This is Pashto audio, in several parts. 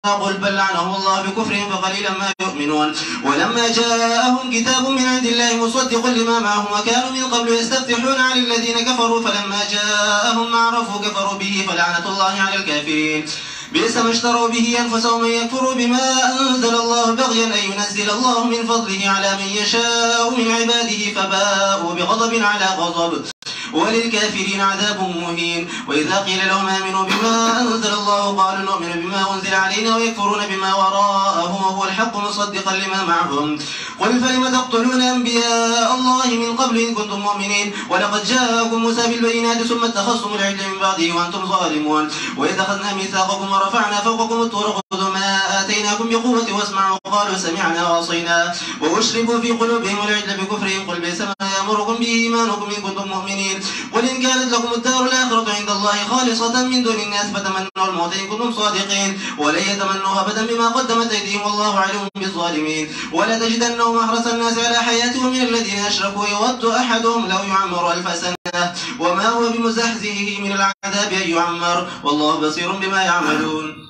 قل بل لعنهم الله بكفرهم فقليلا ما يؤمنون ولما جاءهم كتاب من عند الله مصدق لما معهم وكانوا من قبل يستفتحون على الذين كفروا فلما جاءهم ما عرفوا كفروا به فلعنة الله على الكافرين بئس ما اشتروا به أنفسهم أن يكفروا بما أنزل الله بغيا أن ينزل الله من فضله على من يشاء من عباده فباءوا بغضب على غضب وللكافرين عذاب مهين وإذا قيل لهم آمنوا بما أنزل الله قالوا نؤمن بما أنزل علينا ويكفرون بما وراءه وهو الحق مصدقا لما معهم قل فلم تقتلون أنبياء الله من قبل إن كنتم مؤمنين ولقد جاءكم موسى بالبينات ثم اتخذتم العجل من بعده وأنتم ظالمون وإذا أخذنا ميثاقكم ورفعنا فوقكم الطور خذوا ما آتيناكم بقوة واسمعوا قالوا سمعنا وعصينا وأشربوا في قلوبهم العجل بكفرهم قل بئس ما يأمركم به إيمانكم إن كنتم مؤمنين قل إن كانت لكم الدار الآخرة عند الله خالصة من دون الناس فتمنوا الموت إن كنتم صادقين ولن يتمنوا أبدا بما قدمت أيديهم والله عليم بالظالمين ولا تجدنهم أحرص الناس على حياة ومن الذين أشركوا يود أحدهم لو يعمر 1000 سنة وما هو بمزحزحه من العذاب أن يعمر والله بصير بما يعملون.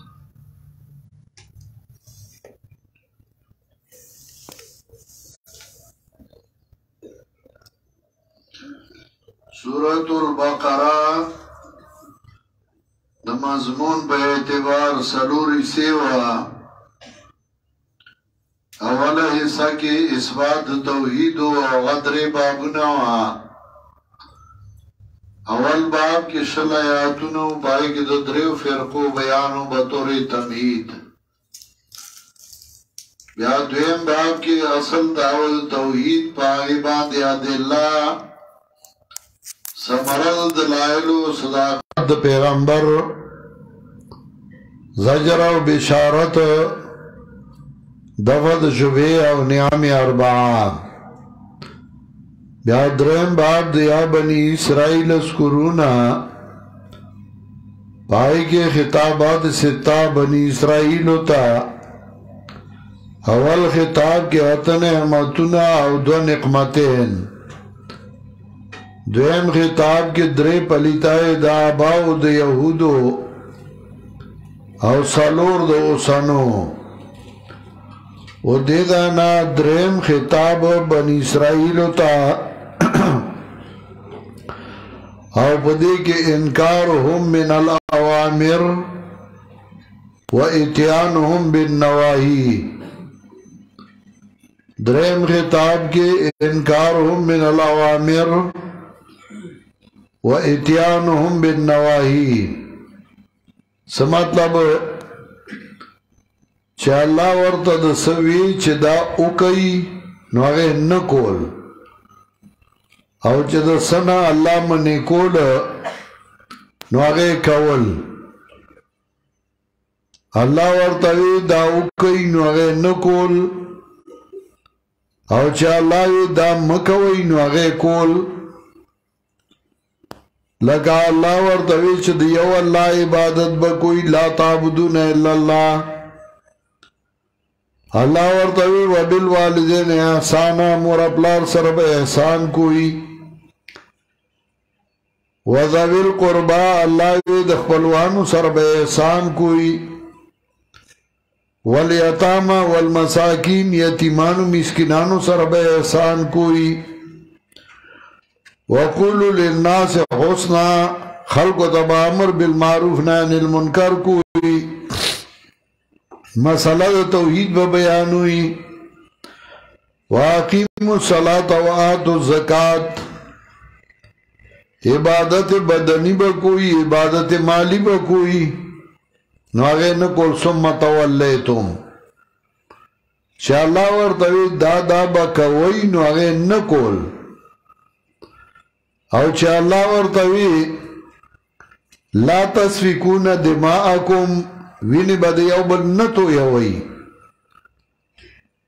سورة البقرة د مضمون په اعتبار سلوری سیوا اوله حصہ کې اثبات توحید او غدر بابونه وا اول باب کې شل آیاتونو پای کې د دریو فرقو بیانو به تور تمهید بیا دویم باب کې اصل داول توحید پای باندې ادله سمرل دلائل و صداقت پیغمبر زجر و بشارت دفد شبه او نعم اربعا بیا درم باب دیا بنی اسرائیل اسکرونا پائی کے خطابات ستا بنی اسرائیل تا اول خطاب کے اتن احمتنا او دو نقمتین دویم خطاب کے درے پلیتائے دا آباؤ دا یہودو او سالور دا اوسانو و دیدانا دریم خطاب بنی اسرائیلو تا او پدے کے انکارهم من الاوامر و اتیانهم بالنواہی دریم خطاب کے انکارهم من الاوامر و اتیانهم بالنواہی سمطلب چه اللہ ورطا دا سوی چه دا اوکی نو اغی نکول او چه دا سنا اللہ منی کول نو اغی کول اللہ ورطا وی دا اوکی نو اغی نکول او چه اللہ وی دا مکوی نو اغی کول لکا اللہ ورطوی چھ دیو اللہ عبادت بکوئی لا تعبدون الا اللہ اللہ ورطوی وبالوالدین احسانا مور اپلار سرب احسان کوئی وذوی القربا اللہ وی دخپلوانو سرب احسان کوئی والیتاما والمساکین یتیمانو مسکنانو سرب احسان کوئی وَقُولُوا لِلنَّاسِ حُسْنًا خلق تبا امر بالمعروف نان المنکر کوئی مسئلہ توحید بیانوئی وَاقِيمُوا الصَّلَاةَ وَآتُوا الزَّكَاةَ عبادت بدنی بکوئی عبادت مالی بکوئی نو آگے نکل ثم تولیتم چا اللہ ورطوی دادا بکوئی نو آگے نکل او چا اللہ ورطوی لا تسفکون دماءکم وینی بدیو بلنتو یوئی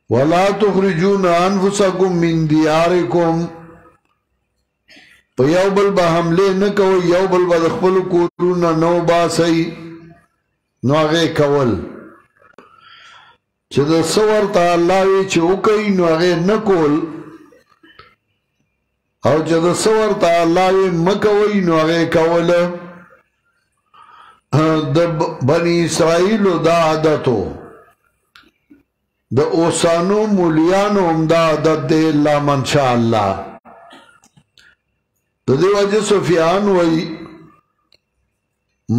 ولا تخرجون انفسکم من دیارکم پا یو بل با حملے نکوئی یو بل با دخپل کورون نو باسی نو آگے کول چه دا سور تا اللہ وی چه اوکی نو آگے نکول او چه دا سور تا اللہ وی مکوئی نو آگے کول د بنی اسرائیل دا عادتو د اوسانو مولیانو هم دا عادت دی الا من شاء الله. د دې وجه سفیان وی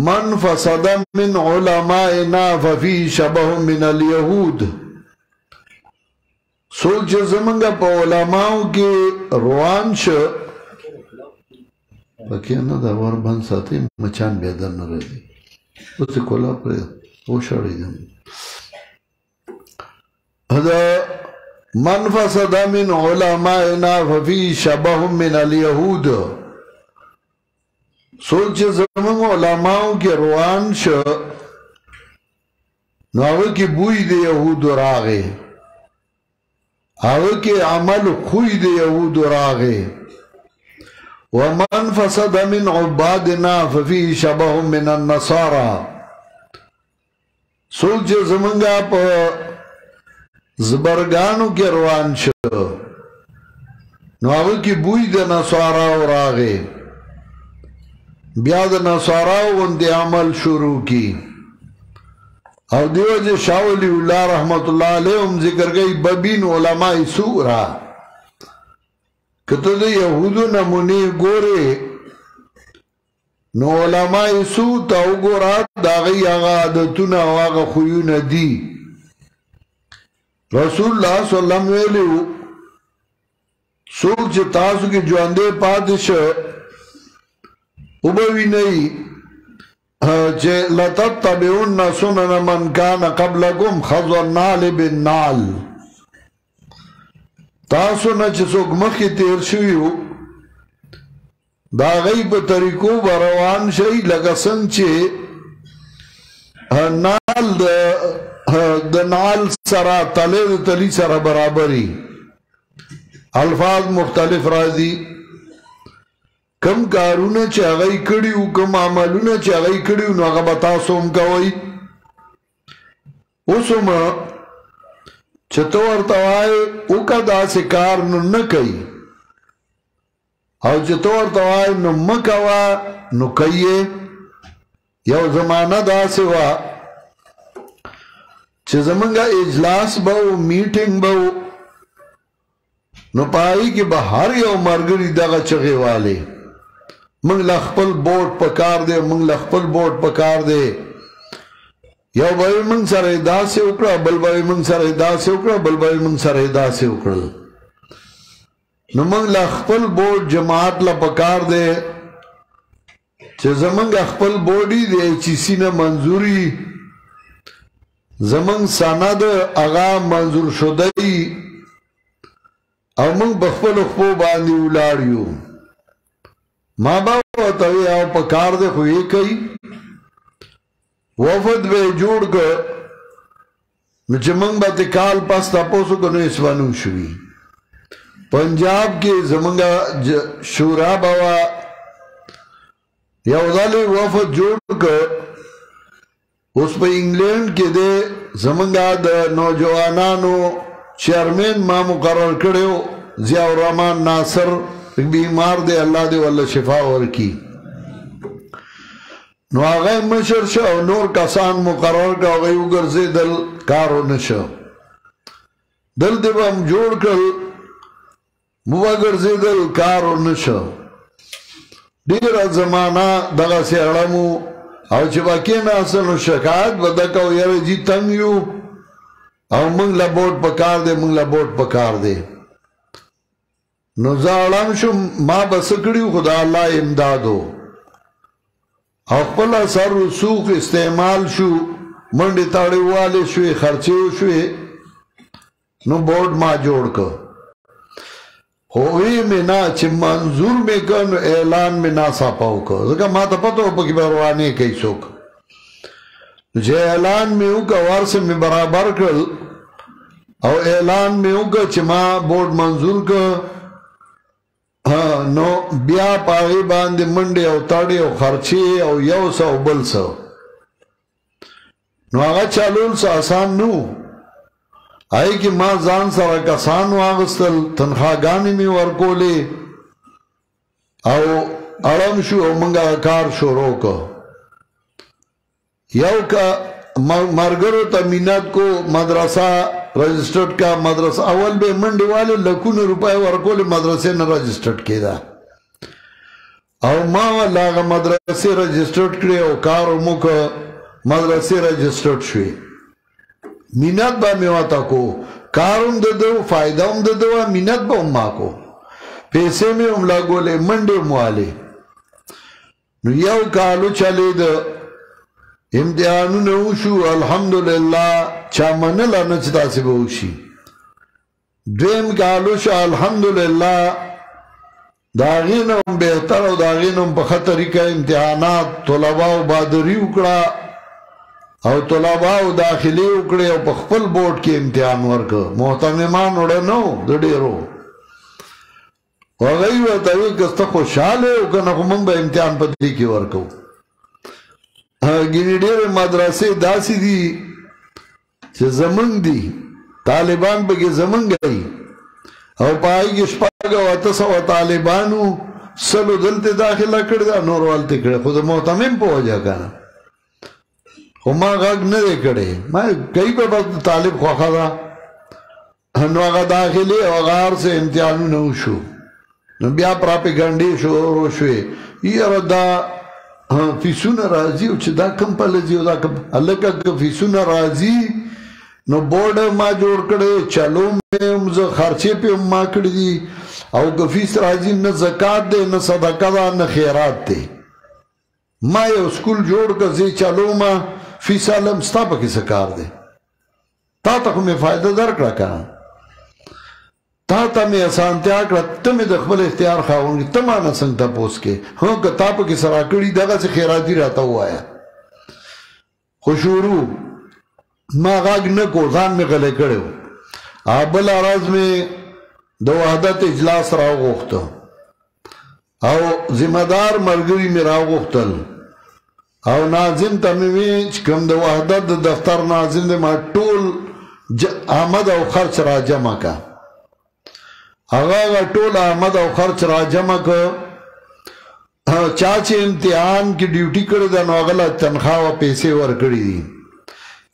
من فسد من علمائنا ففي شبه من اليهود. سوچ زمنګ په علماو کې روان شو پکې نه دا ور باندې ساتي مچان به در نه راځي اوس کولا پر او شړې دم. هذا من فسد من علمائنا ففي شبه من اليهود. سوچ زمنګ علماو کې روان شو نو هغه کې بوی د يهود راغی هغه کې عمل خوی د يهود راغی. ومن فسد من عبادنا ففيه شبه من النصارى. سوچ زمنګا په زبرګانو کې روان شو نو هغه کې بوی د نصارا راغی بیا د نصارا غوندې عمل شروع کی. او دیو جه شاہ ولی اللہ رحمت اللہ علیہم ذکر گئی ببین علماء سورا کتو دے یہودو نمونی گورے نو علماء سو تاو گورا داغی آغا عادتونا واغا خویون دی. رسول اللہ صلی اللہ علیہ وسلم سوک چه تاسو کی جواندے پادش اوبوی نئی چه لتتبعون سنن من کان قبلکم خضو النال بالنال. تاسو نه چې څوک مخکې تیر شویو دا غي په طریقو روان شي لکه څنګه چې نال د نال سره تلې د تلی سره برابرۍ. الفاظ مختلف راځي کم کارونه چې هغه کړیو کم عملونه چې هغه کړیو نو هغه به تاسو هم کوئ. اوس هم چې ته ورته وایې وکړه داسې کار نو نه کوي او چې ته ورته وایې نو مه کوه نو کوي. یو زمانه داسې وه چې زمونږ اجلاس به و میټینګ به و نو په هغې کې به هر یو ملګري دغه چغې والې منگ لخپل بوٹ پکار دے منگ لخپل بوٹ پکار دے یو باوی منگ سر ادا سے اکڑا بل باوی منگ سر ادا سے اکڑا بل باوی منگ سر ادا سے اکڑا نو منگ لخپل بوٹ جماعت لا پکار دے چه زمنگ اخپل بوڑی دے چیسی نا منظوری زمنگ ساند اغا منظور شدئی او منگ بخپل اخپو باندی اولاریو ما باو تاوی آو پکار دے خوئی کئی وفد بے جوڑ کر نوچے منگ با تکال پاس تاپوسو کنو اسوانو شوی پنجاب کے زمنگا شورا باوا یو دالی وفد جوڑ کر اس پہ انگلینڈ کے دے زمنگا دا نوجوانانو چیئرمین ما مقرر کرے ہو ضیاء الرحمن ناصر بیمار دے اللہ دے واللہ شفا ورکی نو آغای مشر شا و نور کسان مقرر کا آغای اگرزے دل کارو نشا دل دے با ہم جوڑ کر مو اگرزے دل کارو نشا دیر زمانہ دغا سے اڑمو او چه باکی ناسن و شکایت بدکاو یار جی تنگیو او منگ لبوٹ پکار دے منگ لبوٹ پکار دے نو زالم شو ما بسکڑیو خدا اللہ امدادو او پلا سر رسوخ استعمال شو منڈی تاڑی والے شوی خرچیو شوی نو بورڈ ما جوڑ کر ہوئی میں نا چھ منظور میں کر نو اعلان میں نا ساپاو کر ذکر ما تا پتو پکی بروانے کئی سوک جے اعلان میں ہوں کا ورس میں برابر کر او اعلان میں ہوں کا چھ ما بورڈ منظور کر نو بیا پاغی باندې منډه او تاړي او خرچي او یو سو بل سو نو هغه چالول سو آسان نو آئی کی ما ځان سره کسان واغستل تنخواګانې می ورکولې او اړم شو او منګه کار شروع کو یو کا مرگرو تا مینت کو مدرسہ رجسٹرڈ کا مدرسہ اول بے منڈی والے لکون روپے ورکول مدرسے نہ رجسٹرڈ کی دا او ما لاغ مدرسے رجسٹرڈ کرے او کارو موک مدرسے رجسٹرڈ شوی مینت با میواتا کو کارم ددو فائدہ ددو مینت با اما کو پیسے میں ام لگولے منڈے موالے یو کالو چلے دا امتحانو نوشو الحمدللہ چامنلا نچتا سے بوشی دویم کالو شا الحمدللہ داغینم بہتر و داغینم بخطری کا امتحانات طلباو بادری اکڑا او طلباو داخلی اکڑے او بخفل بورڈ کے امتحان ورکا محتممان اڑا نو دڑیرو وغیو تاوی کستا خوشحال ہے کنکو من با امتحان پتری کی ورکو گینی دیر مدرسے داسی دی چه زمنگ دی طالبان پکی زمنگ گئی او پائی کی شپاگا و اتسا و طالبانو سلو دلتے داخلہ کردہ نور والتے کردہ خود محتمم پو جا کنا خو ما غاق ندے کردے ما کئی پہ بس طالب خواخا دا نو آگا داخلی او غار سے امتحانو نوشو نو بیا پراپی گنڈی شو روشوی یہ ردا فیسون رازی او چه دا کم پلزی او دا کم اللہ کا فیسون رازی نو بورڈ ما جوڑ کردے چلو میں خرچے پہ ما کردی او گفیس رازی نا زکاة دے نا صدقہ دا نا خیرات دے ما یو سکول جوڑ کردی چلو ما فیس علم ستا پا کسی کار دے تا تک میں فائدہ در کرا تا میں اسانتیا کرا تمی دخبل اختیار خواہونگی تمانا سنگتا پوس کے ہاں کہ تا پا کی سراکڑی دگا سے خیراتی رہتا ہوا ہے خوشورو ما غاگ نکو ځان میں غلے کرے ہو آبل آراز میں دو وحدت اجلاس راو گوختا او ذمہ دار مرگری میں راو گوختل او ناظم تمیوی چکم دو وحدت دفتر ناظم دے ما ٹول آمد او خرچ را جمع کا اگا ٹول آمد او خرچ را جمع کا چاچے امتحان کی ڈیوٹی کردے دا نو اگلا تنخواہ و پیسے ورکڑی دی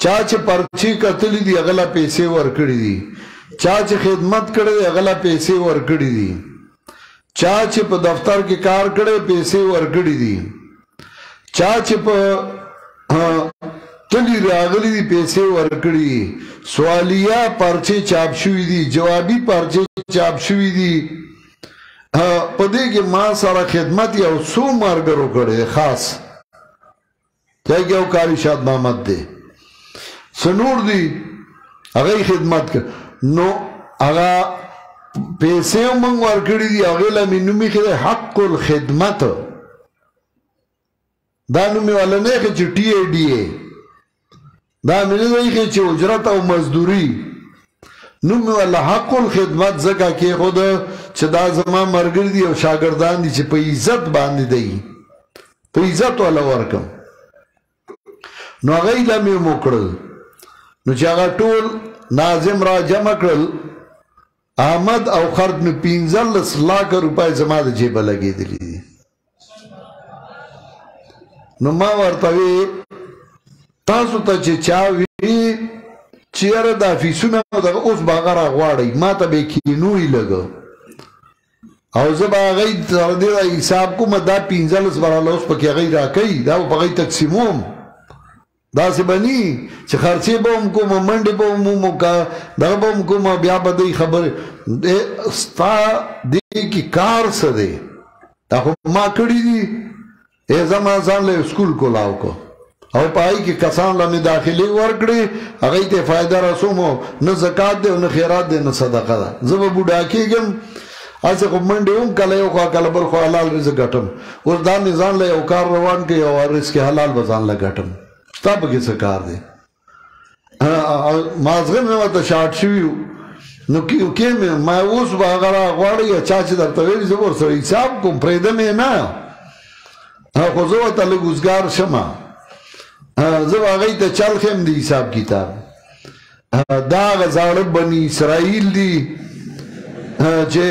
چاچے پرچی قتلی دی اگلا پیسے ورکڑی دی چاچے خدمت کردے اگلا پیسے ورکڑی دی چاچے پا دفتر کے کار کردے پیسے ورکڑی دی چاچے پا تلی راغلی دی پیسے ورکڑی دی سوالیہ پرچے چاپ شوی دی جوابی پرچے چاپ شوی دی پدے کہ ماں سارا خدمت یا سو مارگرو کردے خاص کیا کیا وہ کاری شاد محمد دے سنور دی اگئی خدمت کر نو اگا پیسے منگ ورکڑی دی اگیلا منومی خدے حق الخدمت دا نومی والا نہیں کہ ٹی اے ڈی اے دا منی نہیں کہ چی اجرت او مزدوری نومی والا حق الخدمت زکا کی خود چی دا زمان مرگر دی او شاگردان دی چی پا عزت باندی دی پا عزت والا ورکم نو اگئی لمی مکرل نو چی اگا طول ناظم را جمع کرل آمد او خرد نو 15 لاکھ روپای زمان دا جیبا لگی دلی دی نو ما ورطوی تاسو تا چی چاوی چیر دا فیسونا دا اس باغر اغواری ما تا بے کینوی لگا او زب آغای تردی دا حساب کو ما دا 15 برالا اس پا کی آغای را کئی دا پا غای تقسیموم دا سی بنی چی خرچی با ام کو ما منڈی با امومو کا دا با ام کو ما بیا با دی خبر ستا دی کی کار سا دی دا خو ما کڑی دی ایزا مازان لے اسکول کو لاؤ کو او پائی کی کسان لمی داخلی ورکڑی اگئی تے فائدہ رسومو نا زکاة دے نا خیرات دے نا صدقہ دا زبا بوڑا کی گم ایسے خب منڈی ہوں کلے او خواہ کلبر خواہ حلال رزق گٹم اس دا نظام لے اوکار روان کے او رزق حلال بزان لگٹم ستا پا کسا کار دے مازغن میں واتا شاٹ شویو نو کیا میں اوس با اگر آگواری یا چاچی در تویلی زبور سر حساب کم پریدہ میں نا خوزو تا لگوزگار شما زب آگئی تا چل خیم دی حساب کتاب دا غزار بنی اسرائیل دی چے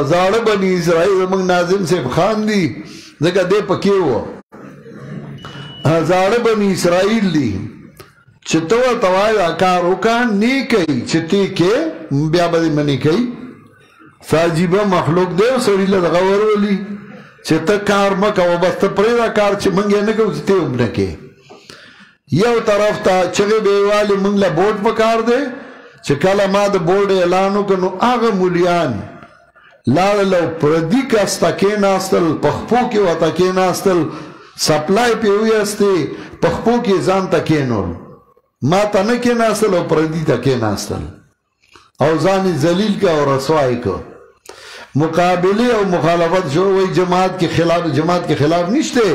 زار بنی اسرائیل منگ ناظم سے خان دی دکا دے پکیو زاړه بني اسرائیل دي چې ته ورته وایې دا کار وکړه نه کوي چې ته کې بیا به دې منې کوي عجیبه مخلوق دی سړي له دغه ورولي چې ته کار مه کوه بس ته پرېږده کار چې موږ یې نه کوو چې ته هم نه کوې یو طرف ته چغې به یې والې موږ له بورډ پکار دی چې کله ما د بورډ اعلان وکړ نو هغه مولیان لاړل او پردي کس ته کېناستل په خپو کې ورته کېناستل سپلای پې ویستې په خپو کې ځان ته کېنول ما ته نه کېناستل او پردي ته کېناستل او ځان یې ذلیل که او رسوای که مقابله او مخالفت شو وی جماعت کې خلاف نشته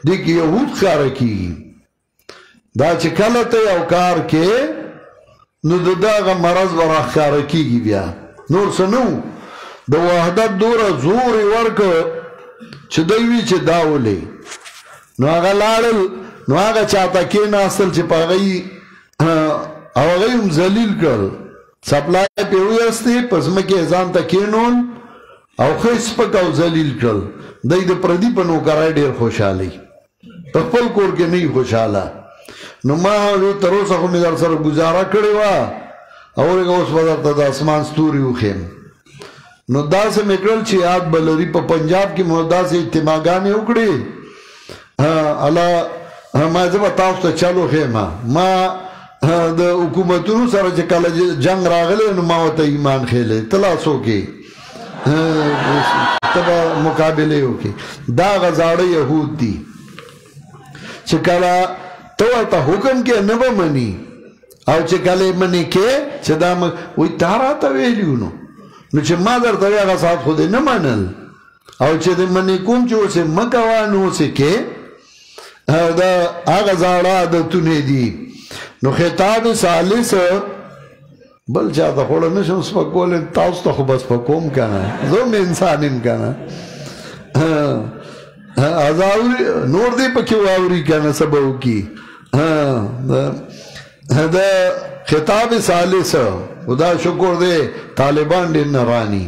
دې کې یهود ښکاره کېږي دا چې کله ته یو کار کې نو د دغه مرض به راښکاره کېږي بیا نور څه نه د وحدت دوره زور یې ورکړ چې دی وي چې دا ولې نو هغه لاړل نو هغه چاته کېناستل چې په او هغه هم ذلیل کړل سپلای پې ویستې په ځمکې یې ځان ته کېنول او ښه سپک او ذلیل کړل دی د پردي په نوکرۍ ډېر خوشحالي په خپل کور کې نه خوشحاله نو ما تر اوسه خو مې در سره ګزاره کړې وه او ورګه اوس به درته د اسمان ستوري وښیم نو داسې مې کړل چې یاد به لري په پنجاب کې مو داسې اجتماعګانې وکړې الله ما زه به تاسو ته چل وښیم ما د حکومتونو سره چې کله جنگ راغلی نو ما ورته ایمان ښیلی ته لاس وکړې ته به مقابلې وکړې دا هغه زاړه یهود دي چې کله ته ورته حکم کې نه به مني او چې کله یې منې کې چې دا وایي تا راته ویلي نو چې ما درته وی هغه ساعت خو دې نه منل او چې دې منې کوم چې اوس یې مه کوه نو اوس یې کې دا هغه زاړه عادتونه دي نو خطاب ثالث بل چاته خوړه نشم سپکولی تاسو ته خو به سپکوم که نه زه هم انسان یم که نه نور دی پکې واوري که نه څه به وکړي د خطاب ثالث خدا شکر دی طالبان ډېر نراني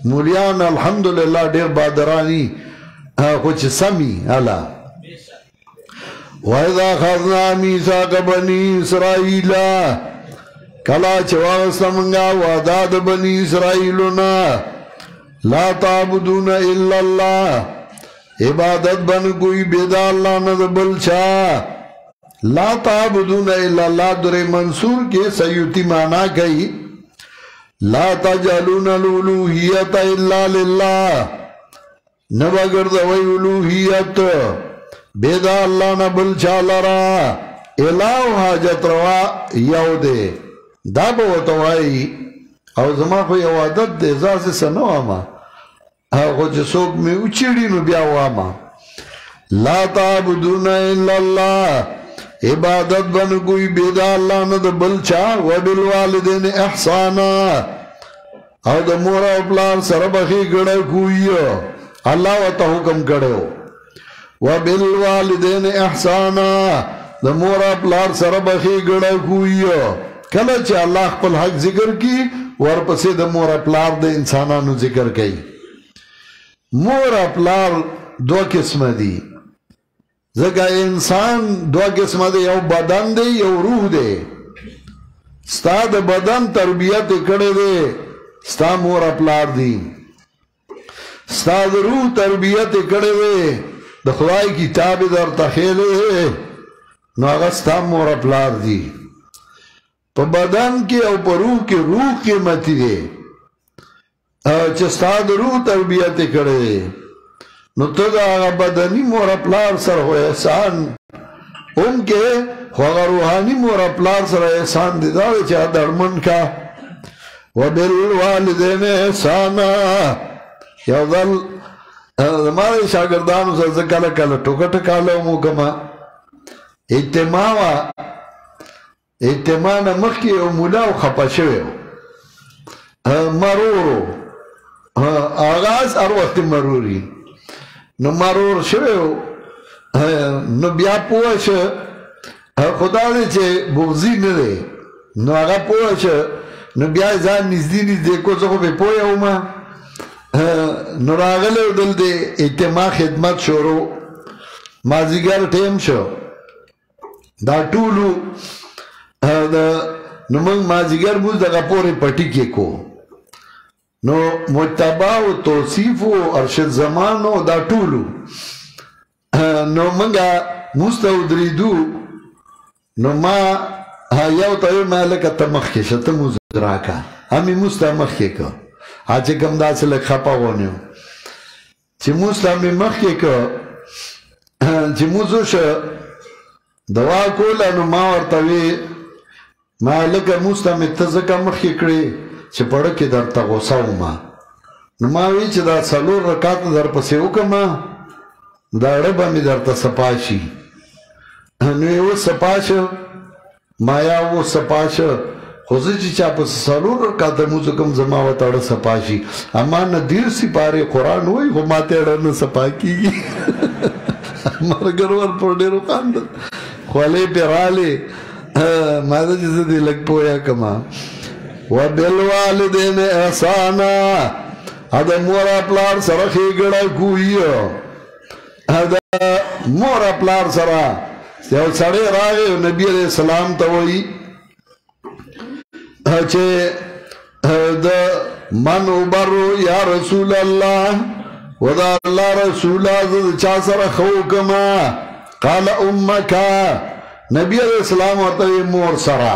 مولیان الحمدلله ډېر بادراني خو چې سمي هله وَإِذَا أَخَذْنَا مِيثَاقَ بَنِي إِسْرَائِيلَ کلا چې واغسته مونږه وعده د بني اسرائیلو نه لا تعبدون الا الله عبادت بن کوئی بيد الله نه بل چا لا تعبدون الا الله در منصور کې سیوتی معنا کوي لا تجعلون الالوهیت الا لله نه وګرځوي الوهیت بيد الله نه بل چا لرا الہ حاجت روا یو دی دا به ورته وایي او زما خو یو عادت دی ځاسې څه نه وامه خو چې څوک مې وچیړي نو بیا وامه لا تعبدون الا الله عبادت بن کوئی بيد الله نه د بل چا وبالوالدین احسانا او د مور او پلار سره به ښېګڼه کوي الله ورته حکم کړی وبالوالدین احسانا د مور او پلار سره به ښېګڼه کوي کله چې الله خپل حق ذکر کی ورپسې د مور پلار د انسانانو ذکر کوي مور پلار دو قسمه دي ځکه انسان دو قسمه دی یو بدن دی یو روح دی ستا د بدن تربیت کړی دی ستا مور پلار دی ستا د روح تربیت کړی دی د خدای کتاب درته ښیلی نو هغه ستا مور پلار دی په بدن کې او په روح کې روح قیمتي دی چې ستا د روح تربیت کړی دی نو ته د هغه بدني مور پلار سره خو احسان هم کې خو هغه روحاني مور پلار سره احسان دی دا دی چې دړمن کا وبالوالدین احسانا یو ځل زما د شاګردانو سره زه کله کله ټوکه ټکاله وکړم اجتماع وه اجتماع نه مخکې یو مولا او خفه شوی مرورو آغاز هر وخت مروري نو مرور شوی نو بیا پوه شه خدا دی چې بغضي نه دی نو هغه پوه شه نو بیا ځان نږدې نږدې کو زه خو بې پوه ومه نو راغلی دلته اجتماع خدمت شروع مازدیګر ټیم شو دا ټولو نو موږ مازدیګر مونځ دغه پورې پټي کې کو نو مجتبا او توصیف او ارشد زمانو دا ټولو نو موږ مستو درېدو نو ما یو ته ما لکه ته مخکې شه ته مونځ راکه همې مونځ ته مخکې که چې کوم داسې لږ خپه ونیو چې مونځ ته مې مخکې که چې مونځ وشه دوا کوله نو ما ورته وی ما لکه مونځ ته مې ته ځکه مخکې کړې چې پړه کې درته غوسه ومه نو ما وی چې دا 4 رکعاته درپسې وکړمه دا اړه به مې درته صفا شي نو یې اوس صفا شه ما یا اوس صفا شه خو زه چې چا پسې 4 رکعاته مونځ وکړم زما ورته اړه صفا شي اما نه 13 سپارې قرآن وایي خو ماته اړه نه صفا کېږي مرګر ورپور ډېر وخاندل خولې پې رالې ما ته چې زه دې لږ پویه کړمه وبالوالدین احسانا دا مور پلار سره ښېګړه کوي دا مور پلار سره یو سړی راغی نبي علیه السلام ته وایي چې د من وبرو یا رسول الله ودا الله رسوله زه چا سره ښه وکړمه قال امک نبي علیه السلام ورته وایي مور سره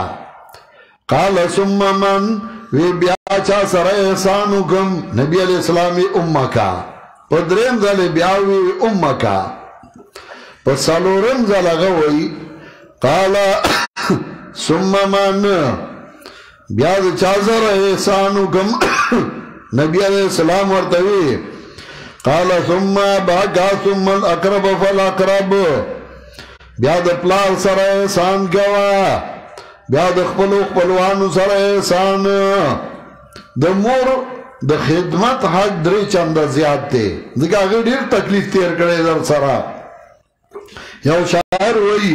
قال ثم من وی بیا چا سره احسان وکم نبی علیہ السلام امکا په دریم ځل بیا وی امکا په څلورم ځل هغه وی قال ثم من بیا چا سره احسان وکم نبی علیہ السلام ورته وی قال ثم باقا ثم الاقرب فالاقرب بیا د پلار سره احسان کوه بیا د خپلوانو سره احسان د مور د خدمت حق 3 چنده زیات دی ځکه هغه ډېر تکلیف تیر کړی در سره یو شاعر وایي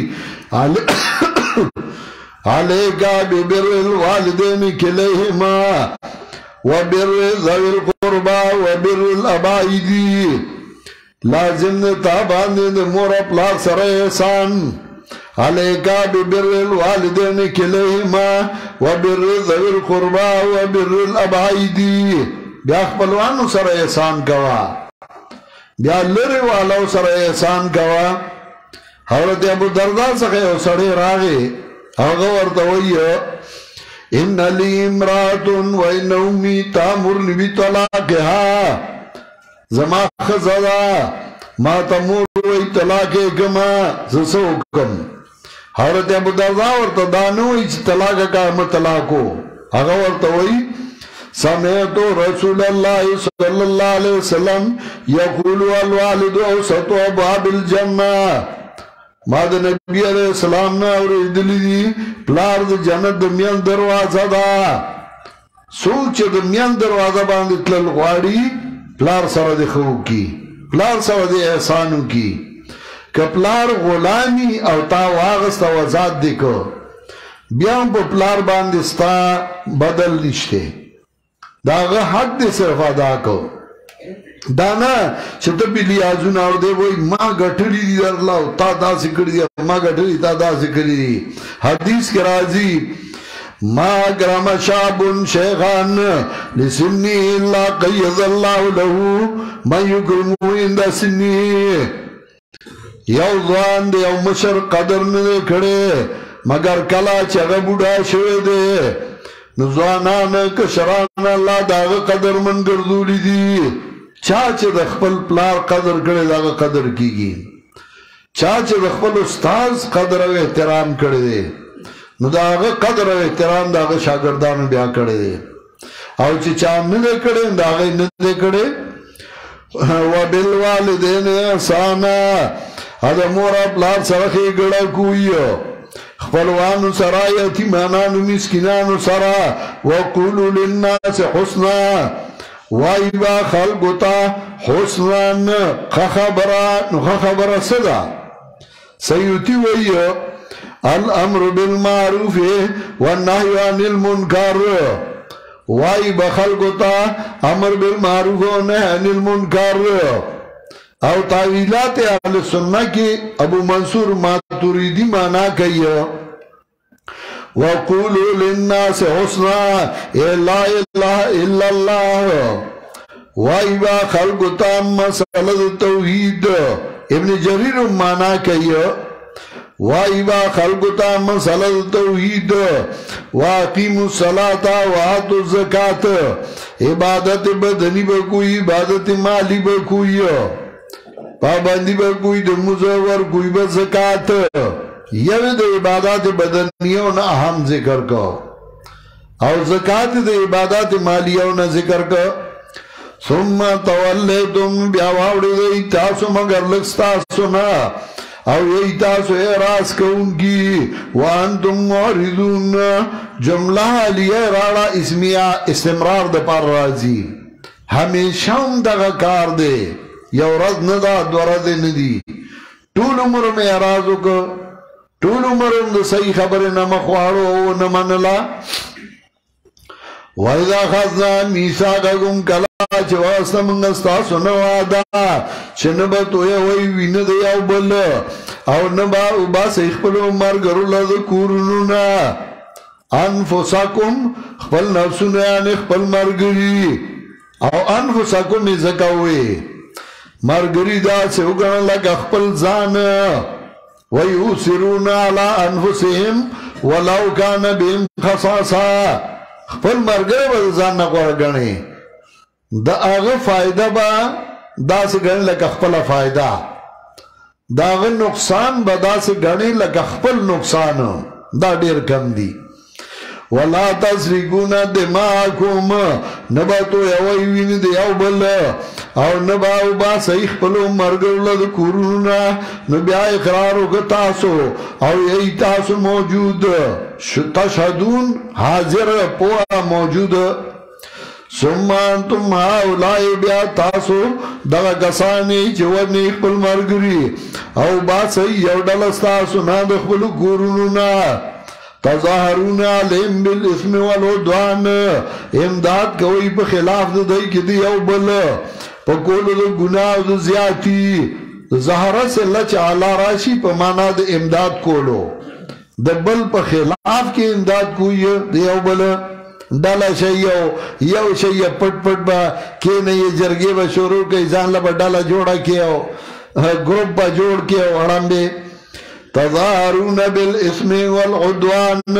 علیکا ببر الوالدین کلیهما وبر ذوی القربا وبر الابائد لازم تا باندې د مور پلار سره احسان علیکا ببر الوالدین کلیهما وبر ذوی القربا وبر الابائد بیا خپلوانو سره احسان کوا بیا لرې والو سره احسان کوا حضرت ابو درداء څخه یو سړی راغی هغه ورته وایي ان لی امرأة وان امی تامرنی بطلاقها زما ښځه ده ما ته مور وایي طلاق یې کړمه زه څه وکړم حضرت ابو درداء ورته دا نه وایي چې طلاق کړه مه طلاق و هغه ورته وایي سمعت رسول الله صلی الله علیه وسلم یقول الوالد اوسط ابواب الجنه ما د نبی علیہ السلام نه اورېدلی دي پلار د جنت د مین دروازه ده څوک چې د مین دروازه باندې تلل غواړي پلار سره د ښه وکړي پلار سره د احسان وکړي که پلار غلامي او تا واغسته وزاد دی که بیا هم په پلار باندې ستا بدل نشته د هغه حق دی صرف ادا کو دا نه چې ته بې لیازونه او دی وایي ما ګټلي دي درله او تا داسې کړي دي ما ګټلي تا داسې کړي دي حدیث کې راځي ما اکرم شاب شیخان لسنی الا قید الله له من یکرمه عند سنی یو ځوان دی یو مشر قدر نه دی کړی مګر کله چې هغه بوډا شوی دی نو ځوانان کشران الله د هغه قدرمن ګرځولي دي چا چې د خپل پلار قدر کړی د هغه قدر کیږي چا چې د خپل استاد قدر او احترام کړی دی نو د هغه قدر او احترام د هغه شاګردانو بیا کړی دی او چې چا نه دی کړی د هغه نه دی کړی وبالوالدین احسانا دا مور پلار سره ښېګړه کوي خپلوانو سره یتیمانانو مسکینانو سره وقولوا للناس حسنا وای با خلقو تا حسنان خبره صدا سیوتی وی الامر بالمعروف والنهی عن المنکر وای با خلقو تا امر بالمعروف و نهی عن المنکر او تاویلات اہل سنہ کی ابو منصور ماتوریدی مانا کئی وَقُولُوا لِلنَّاسِ حُسْنًا لا الہ الا اللہ وَإِبَا خَلْقُ تَامَّ مسئلہ توحید ابن جریر مانا کئی وَإِبَا خَلْقُ تَامَّ مسئلہ توحید وَاقِيمُوا الصَّلَاةَ وَآتُوا الزَّكَاةَ عبادت بدنی بکوئی عبادت مالی بکوئی پابندی بکوئی دمزور کوئی بزکاة یو دا عبادات بدنیوں نا اہم ذکر کو اور زکاة دا عبادات مالیوں نا ذکر کو ثم تولیتم بیاواوڑی دا ایتاسو مگر لکستاسو نا او ایتاسو اعراض کونگی وانتم معرضون جملہ علیہ راڑا اسمیہ استمرار دا پر رازی ہمیشہ ہم دا کار دے یو رد ندا دو رد ندی طول عمر میں اعراضو کو طول عمر دا صحیح خبر نمخوارو نمانلا وَإِذَا خَذْنَا مِيثَاقَكُمْ کلا چواستا منگستاسو نوادا چنبتو یوی وین دیاو بل او نبا اوبا سیخپلو مرگرو لد کورنونا انفساکم خپل نفسونو یعنی خپل مرگری او انفساکم ازکاوی مرگری دا سے اگرن لگا خپل زان وَيُؤْثِرُونَ عَلَىٰ أَنفُسِهِمْ وَلَوْ كَانَ بِهِمْ خَصَاصَةٌ خپل مرګره به ځان نه غواړي دا هغه فائدہ با داسې غني لکه خپل فائدہ دا هغه نقصان به داسې غني لکه خپل نقصان دا ډیر کم دی ولا تسرقون دماءكم نباتو یوی وین دی یو بل او نباو با صحیح پلو مرگرلو دا کورونا نبیا اقرارو کتاسو او یہی تاسو موجود تشهدون حاضر پوها موجود سمان تم هاولائی بیا تاسو دغا کسانی چونی پل مرگری او با صحیح یو ڈلستاسو نا دخبلو کورونا تظاہرون علیم بالاسم والعدوان امداد کوئی پا خلاف دائی کی دی او بل پا کولو دا گناہ دا زیادی ظاہرہ سے لچ علا راشی پا مانا دا امداد کولو دا بل پا خلاف کی امداد کوئی دی او بل ڈالا شیئو یو شیئ پٹ پٹ با کینے یہ جرگی با شروع کئی زان لبا ڈالا جوڑا کیاو گروپ با جوڑ کیاو اڑام بے تظاہرون بالاسم والعدوان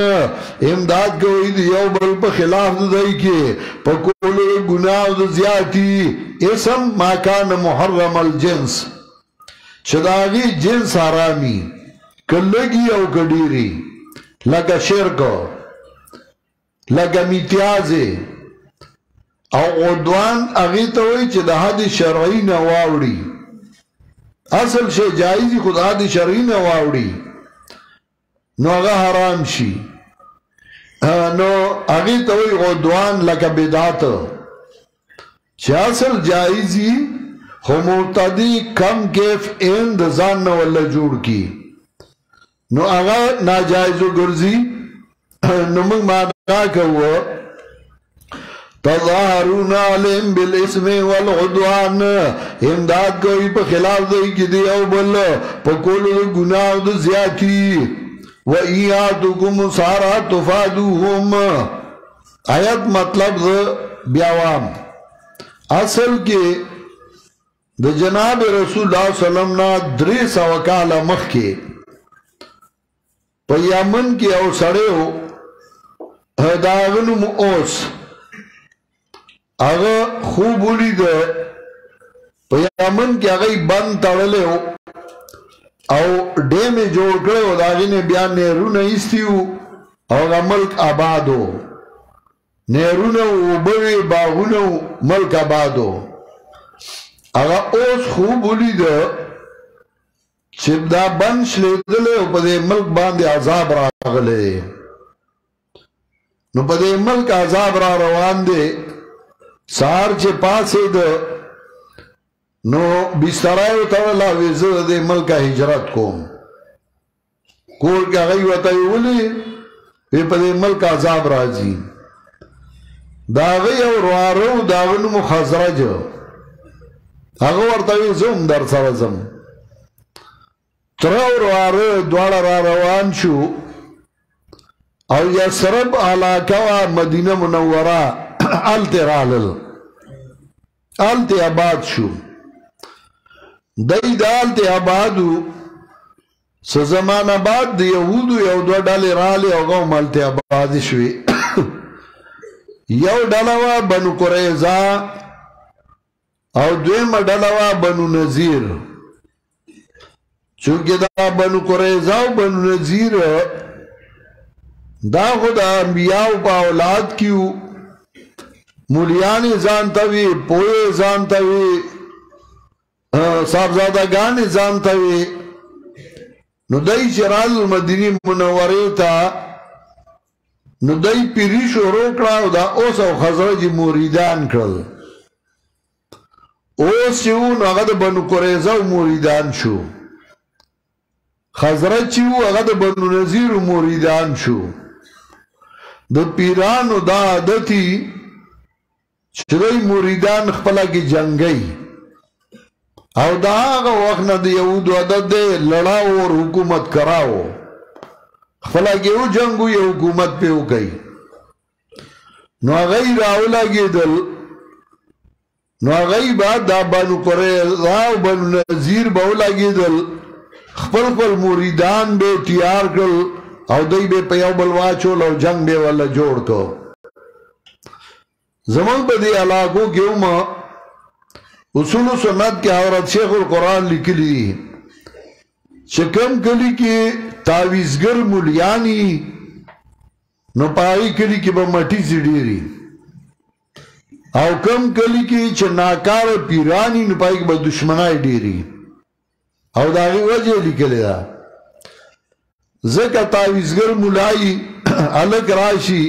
امداد کوئی دیو بل پا خلاف دائی کے پا کولو گناہ دا زیادی اسم ماکان محرم الجنس چداغی جنس حرامی کلگی او کڈیری لگا شرکو لگا میتیازے او عدوان اغیتوئی چه دا حد شرعی نواوڑی اصل شے جائزی خود حد شرعی نواوڑی نو اغا حرام شی نو اغیتوئی عدوان لگا بدات چه اصل جائزی خو مرتدی کم کیف اند زان نوالا جوڑ کی نو اغا ناجائزو گرزی نو منگ مانا کہو تظاہرون علیم بالاسم والعدوان امداد کوئی پا خلاف دائی کی دی او بل پا کولو گناہ دا زیادی وَإِيَاتُكُمُ سَارَا تُفَادُوهُمْ آیت مطلب دا بیاوام اصل کے دا جناب رسول اللہ صلی اللہ علیہ وسلم نا 300 کالا مخ کے پا یمن کی او سڑے ہو داغنم اوس آغا خوب بولی دا پا یمن کی آغای بند تڑلے ہو او ڈیم جوڑ کرے ہو داغی نے بیان نیرون ایستی ہو آغا ملک آباد ہو نیرون ہو بڑی باغون ہو ملک آباد ہو آغا اوس خوب بولی دا چب دا بند شلیدلے ہو پا دے ملک باندے عذاب راغلے نو پا دے ملک عذاب را روان دے سار چه پاسے دا نو بسترائیو تاولا ویزر دے ملک ہجرت کوم کور کیا غی وطای ولی وی پا دے ملک عذاب راجی دا غی او روارو داغنو مخزرج هغه ورته وی زوم در سره ځم تره ورواره دواړه را روان شو او یثرب علاقه وه مدینه منوره هلته رالل هلته آباد شو دی د هلته آبادو څه زمانه بعد د یهودو یو دوه ډلې رالې هغه هم هلته آبادې شوې یو ډله وه بنو قریظه او دویمه ډله وه بنو نذیر چونکې دا بنو قریظه او بنو نذیر دا خو د انبیاو په اولاد کې وو مولیانې ځان ته وي پوهې ځان ته وي صاحبزادګانې ځان ته وي نو دی چې رالل مدینې منورې ته نو دی پیري شروع کړه او دا اوس او خزرج مریدان کړل اوس چې وو نو هغه د بنو قریظه او مریدان شو خزرج چې وو هغه د بنو نذیر مریدان شو د پیرانو دا عادتي چې دوی مریدان خپله کې جنګي او دا هغه وخت نه د یهودو عادت دی لړاو اور حکومت کراو خپله کې یو جنګ یو حکومت پې وکړي نو هغه یې راولګېدل نو هغه یې به دا بنو قریظه او بنو نذیر به ولګېدل خپل خپل مریدان به تیار کړل او دوی به په یو بل واچول او جنګ به ورله جوړ کړ زمونږ په دې علاقو کې هم اصول و سنت کې حضرت شیخ القرآن لیکلی دي چې کم کلی کې تعویذګر مولیانی نو په هغې کلي کې به مټیځې ډېرې او کم کلی کې چې ناکاره پیرانی نو په هغې کې به دشمنای ډېرې او د هغې وجه یې لیکلې ده ځکه تعویذګر مولایي هلک راشي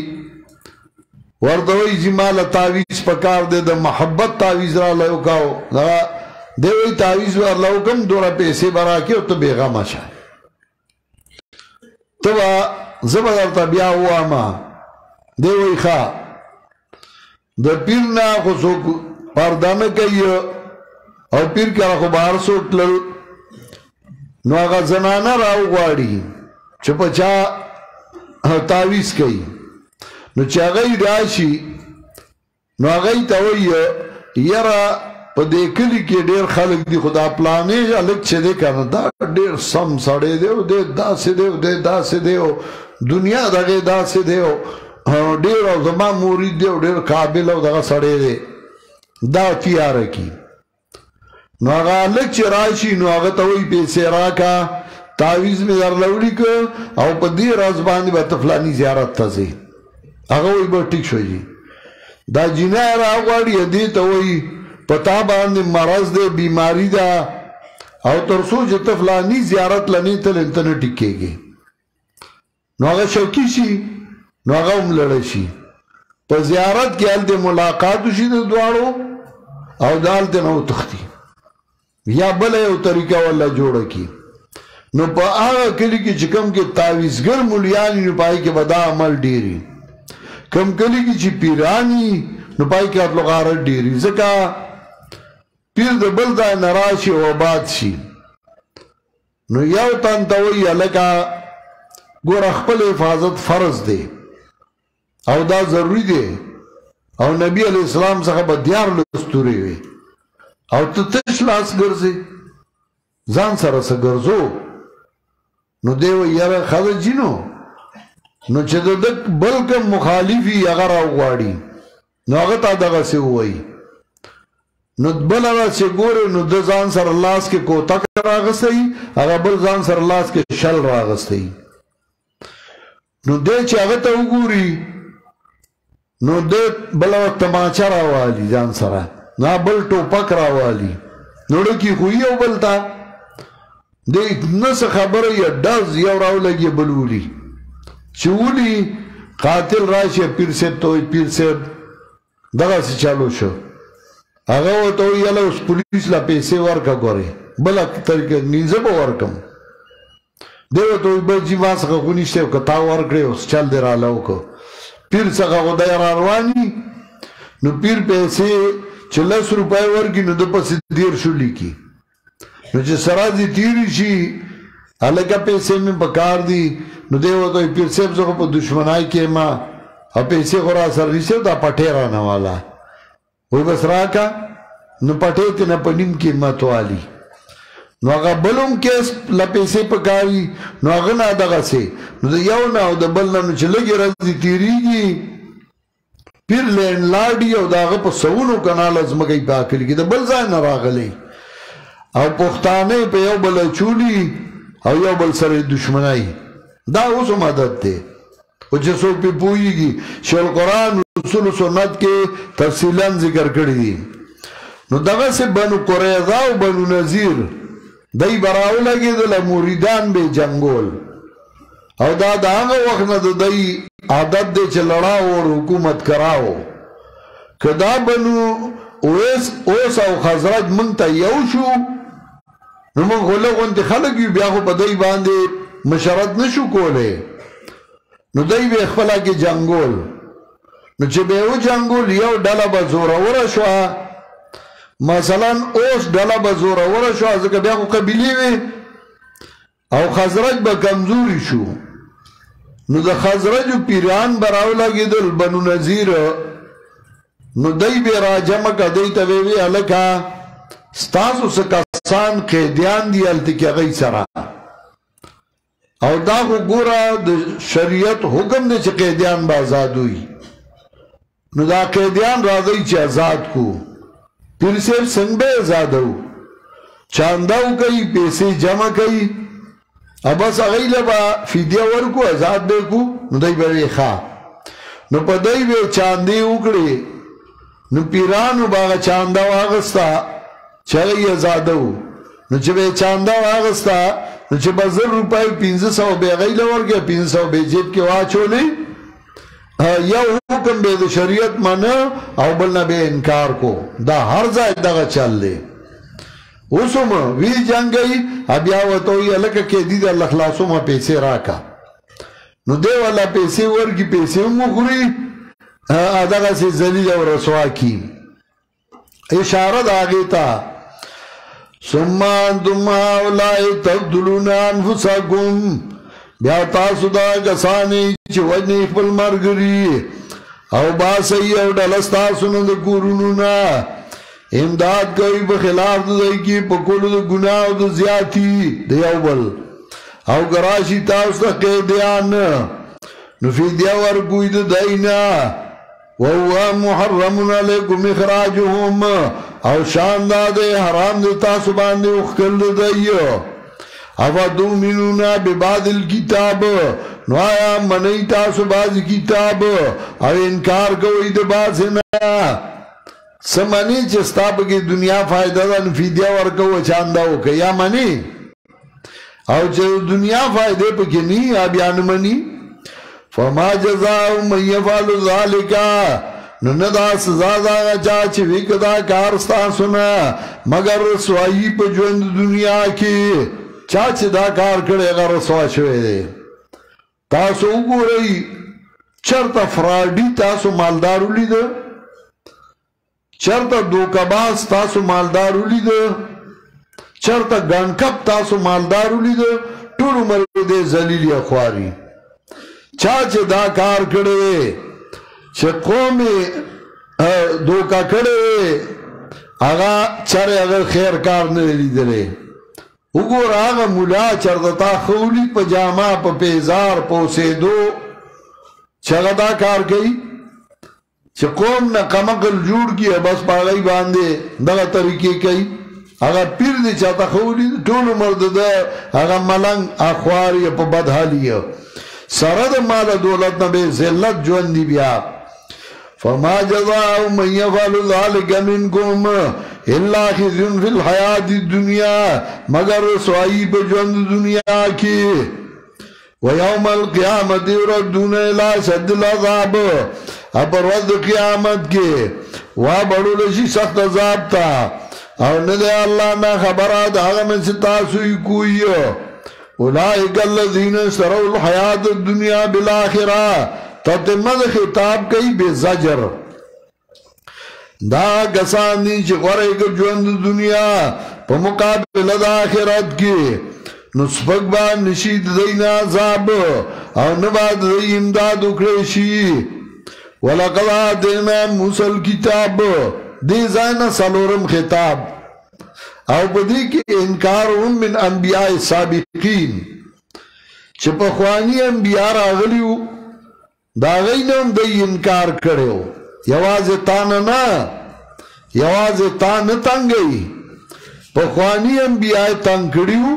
ورته وایي چې ماله تعویذ پکار دی د محبت تعویذ راله وکړو دغه دی وایي تعویذ ورله وکړم دومره پیسې به راکړې او ته بېغمه شه ته به زه به درته بیا ووایم دی وایي ښه د پیر نه خو څوک پرده نه کوي او پیر کله خو بهر څوک تلل نو هغه زنانه راوغواړي چې په چا تعویذ کوي نو چې هغه یې راشي نو هغه یې ته وایي یاره په دې کلي کې ډېر خلک دي خو دا پلانې هلک چې دی که نه دا ډېر سم سړی دی او دی داسې دی او دی داسې دی او دنیا دغې داسې دی او ډېر او زما مرید دی او ډېر قابل او دغه سړی دی دا تیاره کي نو هغه هلک چې راشي نو هغه ته وایي پیسې راکه تعویذ مې درله ولیکه او په دې راز باندې به ته فلاني زیارت ته ځې هغه وایي به ټیک شو جي دا جنای راغواړي دې ته وایي په تا باندې مرض دی بیماری ده او تر څو چې ته فلاني زیارت له نه تللی ته نه ټیک کېږي نو هغه شوقي شي نو هغه هم لړی شي په زیارت کې هلته ملاقات وشي د دواړو او د هلته نه وتښتي یا بله یو طریقه ورله جوړه کړي نو په هغه کلي کې چې کوم کې تعویذګر مولیان نو په هغې کې به دا عمل ډېري کم کلی کې چې پیرانی نو پای کې اطلق غارت ډېري ځکه پیر د بل ځای نه راشي او آباد شي نو یو تن ته وایي هلکه ګوره خپل حفاظت فرض دی او دا ضروري دی او نبی علیه السلام څخه به 14 تورې وي او ته تش لاس ګرځې ځان سره څه ګرځو نو دی وایي یاره ښه ده جینو نو چې د بل کوم مخالف وي هغه راوغواړي نو هغه ته دغسې ووایي نو بل هغه چې ګورې نو د ځان سره لاس کې کوتک راغستی هغه بل ځان سره لاس کې شل راغستی نو دی چې هغه ته وګوري نو دی بل وخت تماچه راوالي ځان سره نو بل ټوپک راوالي نو ډکي خو یو بل ته دی نه څه خبره یا ډز یو راولګي بل ولي چې ولي قاتل راشي پیر صاحب ته وایي پیر صاحب دغسې چالو شو هغه ورته وایي یاله اوس پولیس له پیسې ورکړه ګورې بله طریقه نیزه به ورکړم دی ورته وایي بس جي ما څخه خو نشته که تا ورکړې اوس چل دې راله وکړه پیر څخه خو دی را رواني نو پیر پیسې چې 10 روپۍ ورکړي نو د پسې 13 لیکي نو چې سرازي تیری شي هلکه پیسې مې پکار دي نو دی ورته پیر صاحب زه په دشمنای کې ما او پیسې خو را سره نشته دا پټې رانه والا وایي بس راکه نو پټې ته نه په نیم قیمت والی نو هغه بلوم کیس له پیسې پکاري نو هغه نه دغسې نو د یو نه او د بل نه نو چې لږې ورځې تېرېږي پیر لینډلاډي او د هغه په سوونو کناله ځمکه یې پاکلي کړي د بل ځای نه راغلی او پښتانه په یو بل چولي او یو بل سره دشمنای دا اوس هم عادت دی او چې څوک پې پوهېږي چې القرآن اصول سنت کې تفصیلا ذکر کړي دي نو دغسې بنو قریظه او بنو نذیر دی به راولګېدله مریدان به جنګول او دا د هغه وخت نه د دی عادت دی چې لړاو او حکومت کراو که دا بنو اوس او خزرج موږ ته یو شو نو موږ خو لږ خلک یو بیا خو په دی باندې مشرت نشو کولی نو دی به خپله کې جنګول نو چې به یې وجنګول یو ډله به زوروره شوه مثلا اوس ډله به زوروره شوه ځکه بیا خو قبیلې وې او خزرج به کمزوري شو نو د خزرجو پیران به راولګېدل بنو نذیر نو دی به راجمع که دی ته ویې هلکه ستاسو څه کسان قیدیان دي هلته کې هغوی سره او دا خو ګوره د شریعت حکم دی چې قیدیان به آزاد وي نو دا قیدیان راځئ چې آزاد کو پیر صاحب څنګه به آزادو چانده وکوي پیسې جمع کوي او بس هغوی له به فدیه ورکو آزاد به کو نو دی به ویې ښه نو په دی به چاندې وکړې نو پیرانو به هغه چانده واخسته چې هغه یې آزادو نو چې به یې چانده واخسته نو چې به 1000 روپۍ 1500 به هغوی له ورکړې 500 به یې جیب کې واچولې یو حکم به د شریعت منه او بل نه به انکار کو دا هر ځای دغه چل دی اوس هم وی جنګوي بیا ورته وایي هلکه قیدي د الله خلاصومه پیسې راکړه نو دی والا پیسې ورکړي پیسې هم وخوري دغسې ذلیل او رسوا کي اشاره د هغې ته ثم انتم هؤلاء تقتلون انفسکم بیا تاسو دا کسانې چې وژنئ خپل ملګري او باسئ یو ډله ستاسو نه د کورونو نه امداد کوي په خلاف د دوی کې په کولو د ګناه او د زیاتي د یو بل او که راشي تاسو ته قیدیان نو فدیه ورکوئ د دوی نه وهو محرم علیکم اخراجهم او شان دا دی حرام دی تاسو باندې وښکل د دوی افتؤمنون ببعض الکتاب نو آیا منئ تاسو بعض کتاب او انکار کوئ د بعض نه څه مني چې ستا پکې دنیا فایده ده نو فدیه ورکوه چانده وکړه یا مني او چې دنیا فایدې پکې نه یا بیا نه مني فما جزاء من يفعل ذلك نو نه دا سزا د هغه چا چې وي که دا کار ستاسو نه مګر رسوایي په ژوند دنیا کې چا چې دا کار کړی هغه رسوا شوی دی تاسو وګورئ چېرته فراډي تاسو مالدار ولیده چېرته دوکهباز تاسو مالدار ولیده چېرته ګنډکپ تاسو مالدار ولیده ټول عمر دې ذلیل یا خواري چا چې دا کار کړی چې قوم یې دوکه کړی هغه چرې هغه خیر کار نه لیدلی وګوره هغه ملا چېرته تا ښه ولید په جامه په پیزار په اوسېدو چې هغه دا کار کوي چې قوم نه قمقل جوړ کړي بس په هغوی باندې دغه طریقې کوي هغه پیر دی چاته ښه ولید ټول عمر د ده هغه ملنګ اخوار یې په بدحالي سره د مال دولت نه به ذلت ژوند دی بیا فما جزاء من يفعل ذلك منكم الا خزي في الحياة الدنيا مگر رسوائی په ژوند دنیا کې ويوم القيامة يردون الى شد العذاب پر ورځ قیامت کې وابړول شي سخت عذاب ته او نه دی الله نه خبره د هغه نه چې تاسو یې کوئ اولئک الذین اشتروا الحیات الدنیا بالآخرة تتمه خطاب کوي بزجر دا کسان دي چې غوره کړ ژوند دنیا په مقابله د آخرت کې نو سپک با نشي د دوی نه عذاب او نه با د دوی امداد وکړی شي ولقد آتینا موسی الکتاب دې ځای نه څلورم خطاب او په دې کې انکار من انبیاء سابقین چې پخواني انبیاء راغلیو دا غي نه د انکار کړو یوازې تانه نه یوازې تانه تنګي پخواني انبیاء تنګ کړیو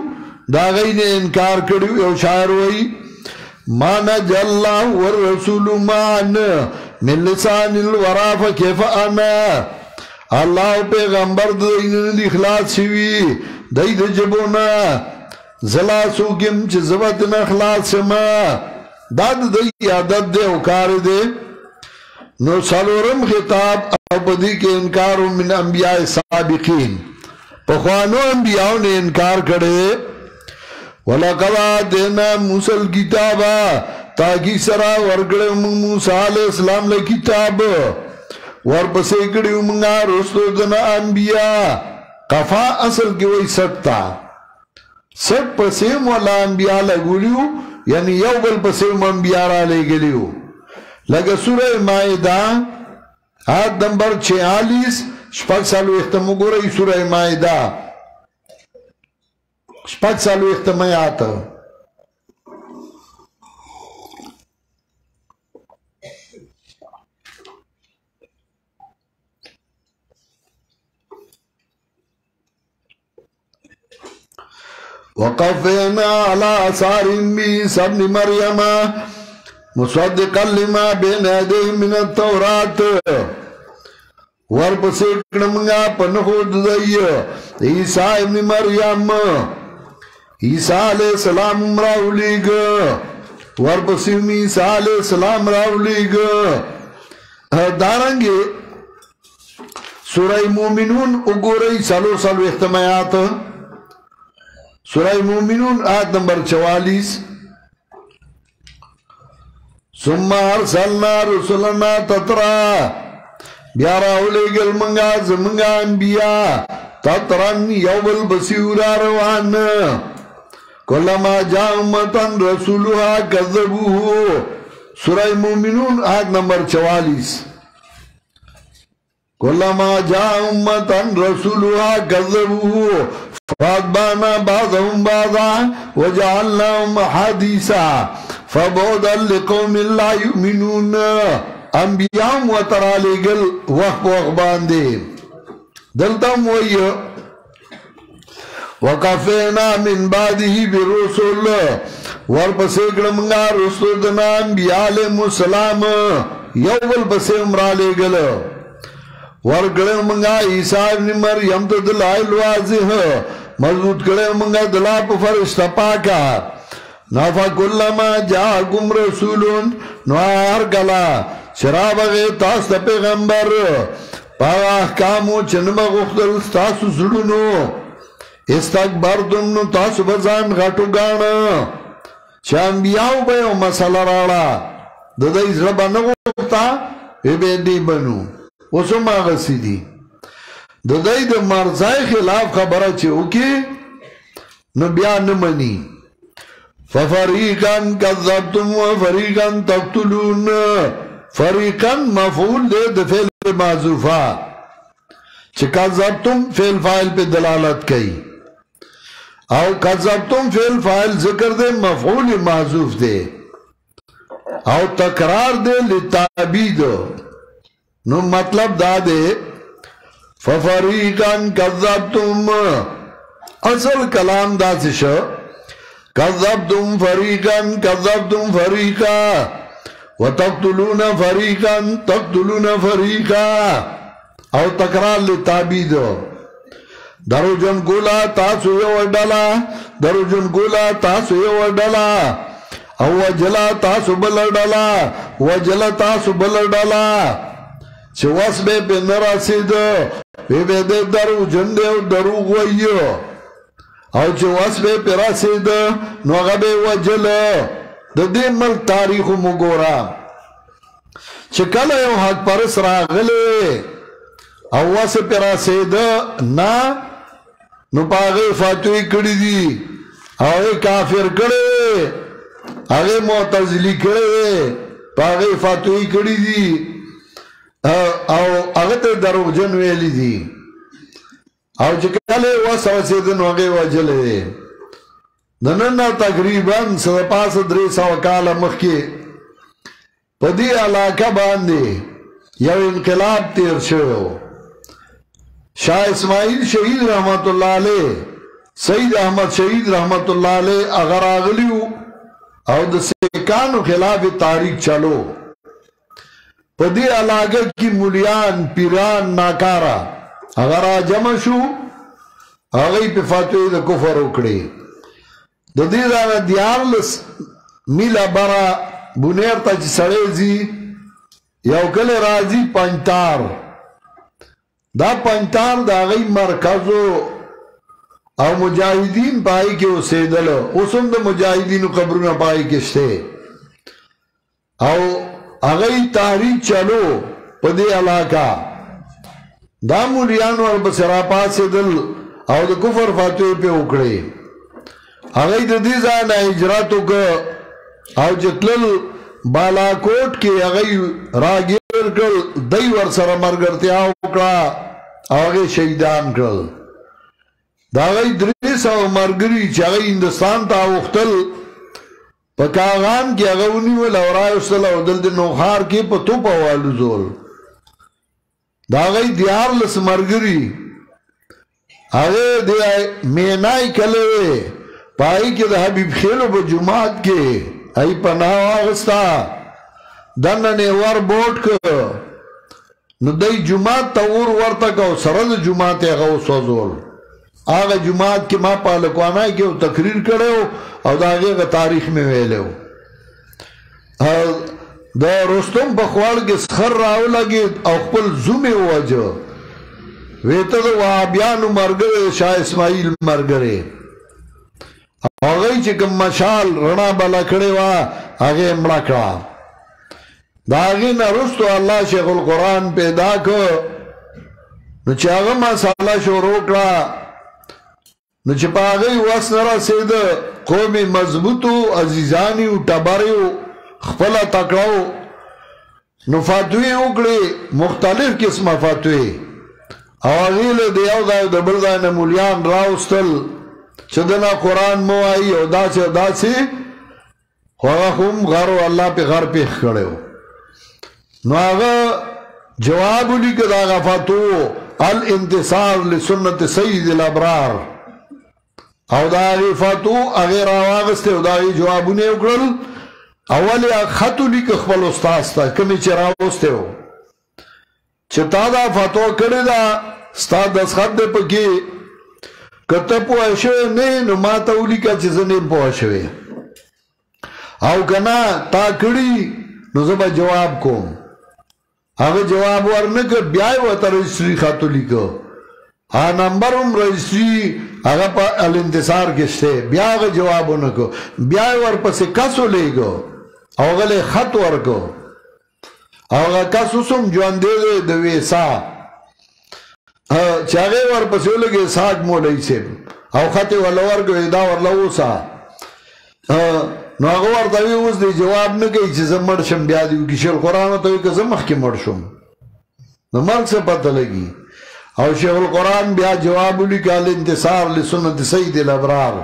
دا غي نه انکار کړیو یو شاعر وایي ما نجى الله والرسول معنا من لسان الورى فكيف انا الله پیغمبر د اخلاص شوی دای د جبونا زلا سوګم چې زبد نه اخلاص ما دا د عادت دی او کار دی نو څلورم خطاب او بدی کې انکار من انبیاء سابقین په خوانو انبیاء نے انکار کړي ولقد آتینا موسی الکتاب تاکي سرا ورګړې موسی علیہ السلام له کتاب ورپسې کړیو موږ رسول د انبیاء قفا اصل کې وای سټا سټ پسې مولا انبیاء لګولیو یعنی یو بل پسې انبیاء را لګلیو لکه سوره مائده آیت نمبر 46 شپږ سالو ختم وګورئ سوره مائده شپږ سالو ختم آیات وقفنا على آثار عيسى ابن مريم مصدقا لما بين يديه من التوراة ورپسې کړمږه پنهو د عیسی ابن مریم عیسی علیہ السلام راولیګ ورپسې عیسی علیہ السلام راولیګ دارنګه سورہ مومنون وګورئ سالو احتمالات سورہ مومنون آیت نمبر 44 ثم ارسلنا رسلنا تترا بیا راولیګل منګه زمنګا انبیاء تترن یوبل بصیرا روان کلما جاء امتن رسولها کذبوه سورہ مومنون آیت نمبر 44 کلما جاء امتن رسولها کذبوه فاتبعنا بعضهم بعضا وجعلناهم حديثا فبعدا لقوم لا يؤمنون انبیاء وترالی گل وقت باندې دلتم وی وقفینا من بعده برسول ورپسې کړمږه رسول د انبیاء علیهم السلام یو بل پسې امرالی گل ورګړمږه عیسی ابن مریم ته دلایل واضح مضبوط کړمږه دلا په فرشتہ پاکا نافا کلما جاءکم رسول نوار کلا شراب غی تاس تا پیغمبر پاو احکامو چنم غختل ستاسو زلونو استکبردم نو تاسو بزان غٹو گانا چه انبیاءو بیو مسئلہ راڑا دادا ازربا نغوکتا بیدی بنو وسو ماغسی دی دادا دا مرزای خلاف خبره چه اوکی نو بیا نمانی ففریقان کذبتم و فریقان تقتلون فریقان مفعول دے د فعل معذوفہ چه کذبتم فعل فاعل پہ دلالت کئی او کذبتم فعل فاعل ذکر دے مفعول معذوف دے او تکرار دے لتعبید نو مطلب دا دے ففریقان کذبتم اصل کلام دا سشو کذبتم فریقان کذبتم فریقا وتقتلون فریقا تقتلون فریقا او تکرار لتعبید درو جن گولا تاسو یو ڈالا درو جن گولا تاسو یو ڈالا او وجلا تاسو بل ڈالا وجلا تاسو بل ڈالا چه واسبه پی نراسید پی بیده درو جن دیو دروغ ویو او چه واسبه پی راسید نو غبه وجل د دې ملک تاریخ مګورا چې کله یو حق پرس راغله او واسه پیرا سیده نا نو پاگه فتوی کردی دی آگه کافر کرده آگه معتزلی کرده پاگه فتوی کردی دی او آگه تا دروغ جن ویلی دی او چکاله واسه سیده نو آگه وجله دی دننا تقریبا سده پاس 300 کال مخی پا دی علاقه بانده یو انقلاب تیر شویو شاہ اسماعیل شہید رحمت اللہ علیہ سید احمد شہید رحمت اللہ علیہ اگر آگلیو او د سیکانو خلاف تاریخ چلو پا دی علاقه کی مولیان پیران ناکارا اگر آجمع شو آگئی پی فتوی دا کفر اکڑی دا دی دانا دیارلس میلا برا بونیر تا چی سڑیزی یو کل رازی پنجتار دا پنجتار دا غی مرکزو او مجاہدین پائی کے اسیدلو اسم دا مجاہدین قبرون پائی کشتے او اغی تحریک چلو پا دی علاقہ دا مولیانو البسرا پاسی دل او دا کفر فاتوی پہ اکڑے اغی دا دی زانا اجراتو کا او جتلل بالاکوٹ کے اغی راگیر کل دی ورسر مرگرتیا اکڑا آگے شہیدان کل دا اغی 300 مرگری چا اغی ہندوستان تا اختل پا کاغان کی اغونی والاورائی استل او دل دی نوخار کی پا تو پا والو زول دا اغی دیارلس مرگری اغی دی مینائی کلوے پائی که دا حبیب خیلو با جماعت کے ای پناہ آغستا دننے ور بوٹ که نو دی جماعت تا اور ورطا که سرد جماعت اغاو سوزول آغا جماعت کی ما پالکوانائی که تقریر کرے ہو او دا آغا تاریخ میں ویلے ہو دا رستم بخوال کے سخر راو لگی او خپل زومی واجو ویتا دا وحابیانو مرگرے شاہ اسماعیل مرگرے آغای چه کم مشال رنا بلا کڑے وا آغای امڑا کڑا دا آغای نرستو اللہ شیخ القرآن پیدا کو نو چه آغا مسالہ شروع کڑا نو چه پا آغای واسنرا سید قومی مضبوطو عزیزانیو ٹباریو خپلا تکڑاو نو فتوی اکڑی مختلف قسم فتوی آغایل دیو دا دبردان مولیان راوستل چدنا قرآن مو آئی او دا چه دا سی خواہ خون غارو اللہ پی غار پیخ کڑے ہو نو آغا جوابو لی که دا آغا فتو الانتصار لسنت سید الابرار او دا آغی فتو اغیر آواغستے او دا آغی جوابو نے اکڑل اولی خطو لی که خپل استاستا کمی چه راوستے ہو چه تا دا فتو کڑی دا ستا دس خط دے پکی کتا پوہ شوئے نئی نو ما تاولی کا چیزنیم پوہ شوئے او کنا تا کڑی نو زبا جواب کوم آگه جواب ورنکر بیائی و تا رجسٹری خاتو لیکو نمبرم رجسٹری آگه پا الانتصار کشتے بیا آگه جوابو نکو بیائی ور پسی کسو لیگو آگه خط ورکو آگه کسو سم جوانده ده ویسا چاگه ور پسیو لگه ساک مولی سیم او خطی ولور گو ایدا ورلو سا نو آگه ور تاوی اوز دی جواب نکی چیزا مرشم بیا دیو کی شیخ القرآن تاوی که زمخ کی مرشم نو مرک سے پتہ لگی او شیخ القرآن بیا جوابو لی که الانتصار لسنت سید الابرار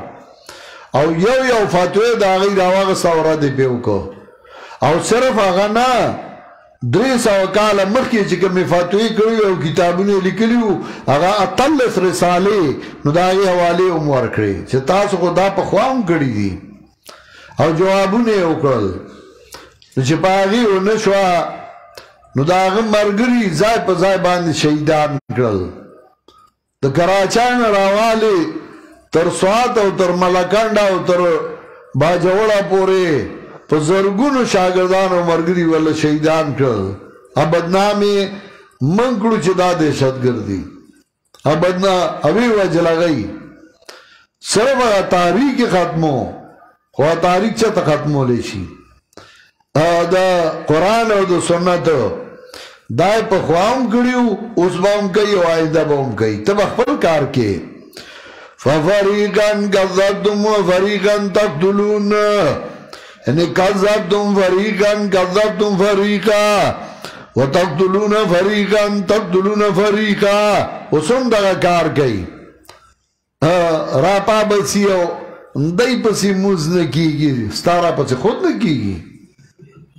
او یو فتوی دا آگه راواغ ساورا دی پیو کو او صرف آگه نا 300 کال مخی چی کمی فتوی کریو او کتابونی لکلیو اگا اطلس رسالی نو دا آگی حوالی امور کری چی تاسو کو دا پخوام کری دی او جوابونی اکرل چی پا آگی او نشوا نو دا آگم مرگری زای پا زای باندی شہیدان کرل دا کراچان راوالی تر سوات او تر ملکند او تر باجوڑا پوری پا زرگونو شاگردان و مرگری والا شہیدان کرل ابدنامی منکڑو چی دا دہشت گردی ابھی وجہ لگئی صرف تاریخ ختمو خواہ تاریخ چاہتا ختمو لیشی دا قرآن او دا سنت دای په خواهم کړیو اوس به هم کوي او آینده به هم کوي ته به خپل کار کې ففریقا کذبتم وفریقا تقتلون یعنی کذبتم فریقا کذبتم فریقا وتقتلون فریقا تقتلون فریقا اوس هم دغه کار کوي راپا بسی او دای پسی موز نه کیږي ستا را پسی خود نه کیږي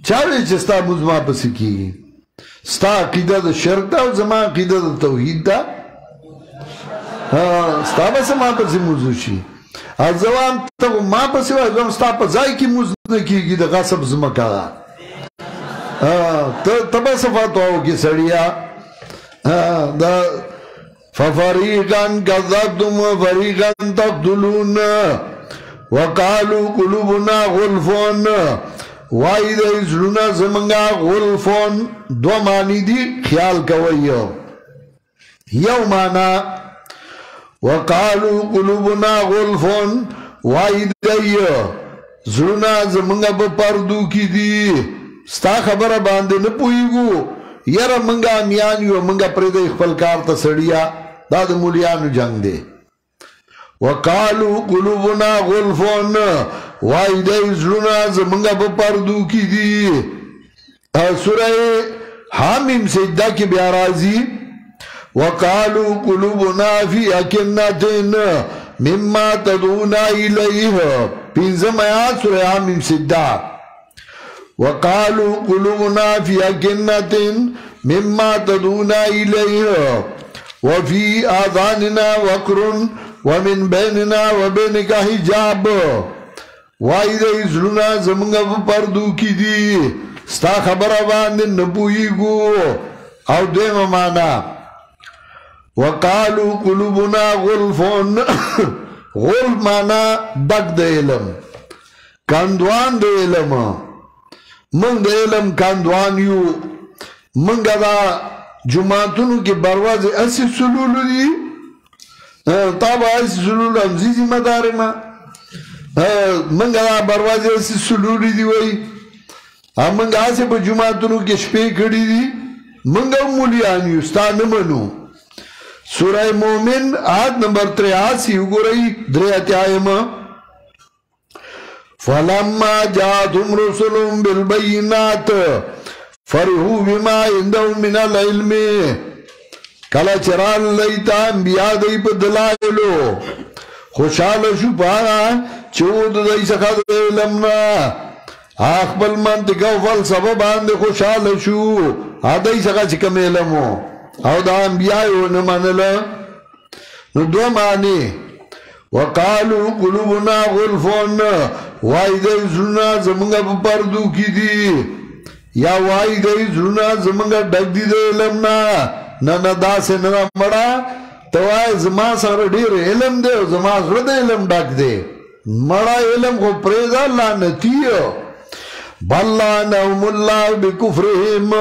چاوی چې ستا موز ما پسی کیږي ستا عقیده د شرک ده او زما عقیده د توحید ده ستا بس ما پسی موزو شي ازوام ته ما پسی وای زم ستا په ځای کې موز نه کیږي د غصب زمکا ته بس فتواو کې سړیا دا ففریقا کذبتم وفریقا تقتلون وقالوا قلوبنا غلفون وای د زړونه زمنګا غلفون دو معنی دي خیال کوي یو معنا وقالوا قلوبنا غلفون وای د زړونه زمنګا په پردو کې دي ستا خبره باندې نه پويګو یره منګا میان یو منګا پرې د خپل کار ته سړیا دا د مولیانو جنگ دی وقالوا قلوبنا غلفون وای د زړونه زمنګا په پردو کې دي سوره حامیم سجده کې بیا راځي وقالوا قلوبنا فی اکنة مما تدعونا الیه پنځم آیات سوره حامیم سجده وقالوا قلوبنا فی اکنة مما تدعونا الیه وفي آذاننا وقر ومن بيننا وبينك حجاب وای د زړونه زمونږ په پردو کې دي ستا خبره باندې نه پوهیږو او دویمه معنا وقالوا قلوبنا غلفون غلف معنا ډک د علم کاندوان د علم موږ د علم کاندوان یو موږ دا جماعتونو کې بروازه اسی سلولو دي تابا اسی سلولو همزیزی مدارما منگا دا بروازه اسی سلولو دی وی منگا آسی پا جماعتونو کې شپے کڑی دی منگا مولیانیو ستا نمانو سورہ مومن آیت نمبر 83 اگو رئی دریت آئیم فلما جاتم رسولم بالبینات فرحو بما عندهم من العلم کلا چرال لیتا انبیاء دی پا دلائلو خوشحال شو پانا چود دی سخا دی علمنا اخبر منطقه و فلسفه باند خوشحال شو دی سخا چکم علمو او دا انبیاء نمانلا نو دو معنی وقالو قلوبنا غلفون وای دی زلنا زمانگا پا پردو کی دی یا وای دی زلنا زمانگا ڈک دی دی علمنا نا دا سے نا مڑا تو وای زمان سر دیر علم دے زمان سر دے علم ڈک دے مڑا علم کو پریزا لانتیو بلانہم اللہ بکفرہم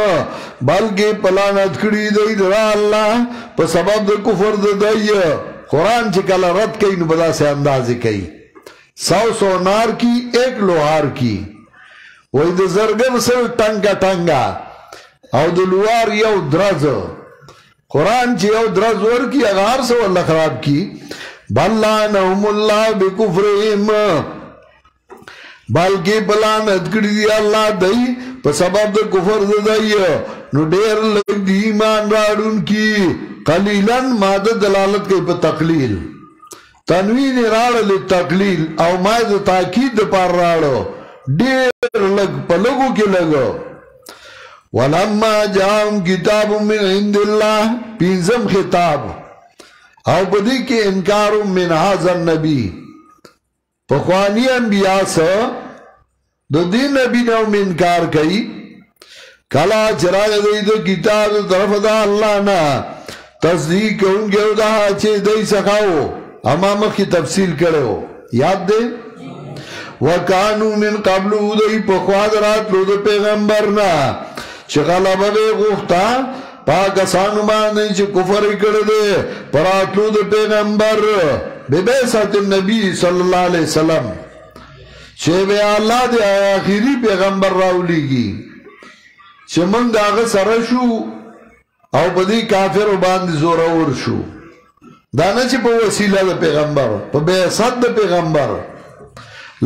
بلکہ پلانت کری دی در اللہ پا سبب دا کفر دا دی قرآن چکل رد کئی نو بدا سے اندازی کئی 100 نار کی 1 لوہار کی وی دا زرگر سر ٹنگا ٹنگا او دا لوار یو درز قرآن چی یو درز ور کی اغار سو اللہ خراب کی بلانہم اللہ بکفرہم بلکہ پلانت کری دی اللہ دی پا سبب دا کفر دی نو دیر لگ دی ایمان راڑون کی قلیلاً مادہ دلالت کئی پا تقلیل تنوین راڑ لی تقلیل او مادہ تاکید پار راڑو دیر لگ پا لگو کی لگو ولما جاؤں کتاب من عند اللہ پینزم خطاب او بدی کے انکار من حاضر نبی پخوانی انبیاء سا دو دین نبی نو میں انکار کئی کلا چراغ دی دو کتاب طرف دا اللہ نا تصدیق ان کے دا چے دی سکھاو امام کی تفصیل کرو یاد دے وکانو من قبلو دی پخوادرات لو دو پیغمبرنا چغلبہ بے غفتا پاکستان مانے چھ کفر کردے پراتلو دو پیغمبر بے بیست النبی صلی اللہ علیہ وسلم چھے بے اللہ دے آخری پیغمبر راولی گی چھے من داغ سرشو او بدی کافر باندې زورور شو دا نه چې په وسیله د پیغمبر په بعثت د پیغمبر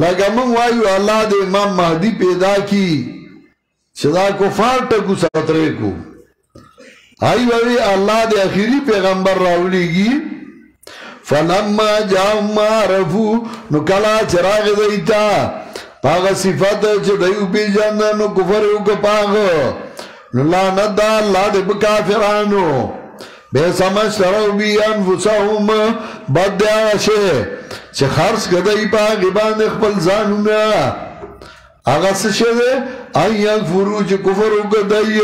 لکه موږ وایو الله د امام مهدي پیدا کی چې دا کفار ټکو ساترې کو آی وی الله د اخیری پیغمبر راولېږي فلما جاءهم ما عرفوا نو کلا چراغ دیتا پاغ صفت چې دیو پیژندل نو کفر وکړ پاغ نو لعنت الله د کافرانو بے سمجھ ترو بی انفسهم بد آشه چه خرس کدهی پا غیبان اخبر زانونا آغا سشه این یک فرو چه کفرو کدهی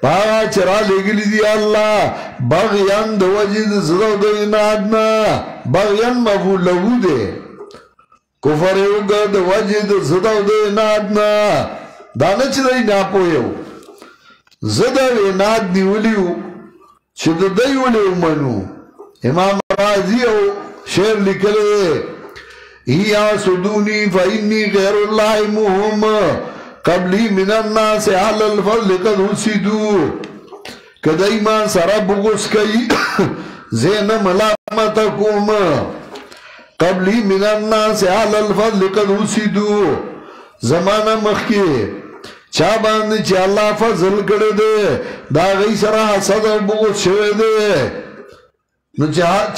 پا چرا لگلی دی اللہ بغیان دو وجد زدو دو انادنا بغیان مفول لگو دے کفرو کد وجد زدو دو انادنا دانا چه دی ناپویو زدو اناد نیولیو چې د دوی ولې ومنو امام رازي او شعر لیکلی هي صدوني فإني غير الله مهم قبلي من الناس على الفضل قد حسدوا کدی ما سره بغوس کوي زین ملامت کوم قبلي من الناس على الفضل قد حسدوا زمانه مخکې چا باندې چې الله فضل کړی دی دا غي سره حسد او بغض شوی دی نو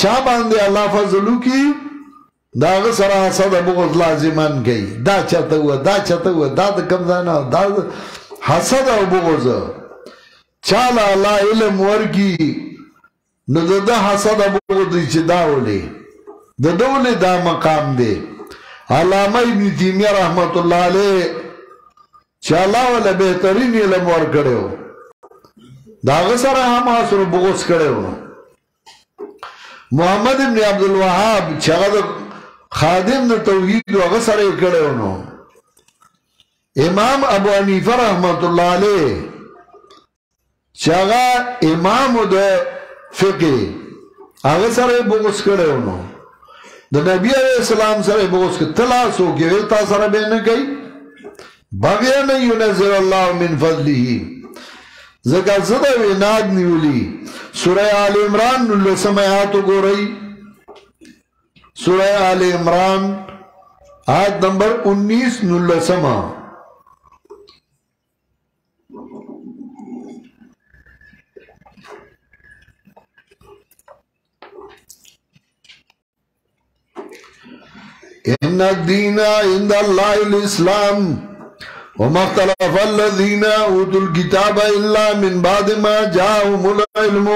چا باندې الله فضل وکي دا غي سره حسد او بغض لازمان کوي دا چاته و دا د کم ځای نه دا حسد او بغض چاله الله علم ورکی نو د حسد او بغض چې دا ولي د دوله دا مقام دی علامه ابن تیمیه رحمت الله علیه چه اللہ والا بہترین علم ور کڑے ہو داغ سر ہم حاصل بغض کڑے ہو محمد ابن عبدالوہاب چه خادم دا توحید وغا سر کڑے ہو امام ابو حنیفہ رحمت اللہ علیہ چه امام دا فقہ آغا سر بغض کڑے ہو دا نبی علیہ السلام سر بغض کڑے تلاسو کی ویلتا سر بینے کئی بغیان ينزل الله من فضله زکا زده ویناد نیولی سورہ آل عمران نلسم آیاتو گو رئی سورہ آل عمران آیت نمبر 19 نلسم ان الدین عند اللہ الاسلام وما اختلف الذين اوتوا الكتاب الا من بعد ما جاءهم العلم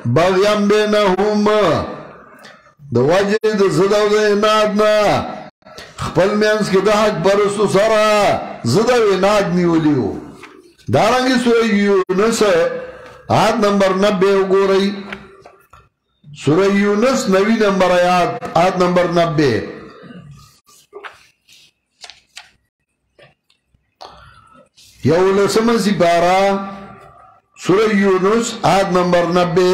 بغيا بينهم د وجد زدو د انادنا خپل مینس کې د حق پرستو سره زدو اناد نیولیو دارنګي سورہ یونس آیت نمبر 90 وګورئ سورہ یونس 90 نمبر آیت نمبر 90 یولسم سپارہ سورہ یونس آیت نمبر 90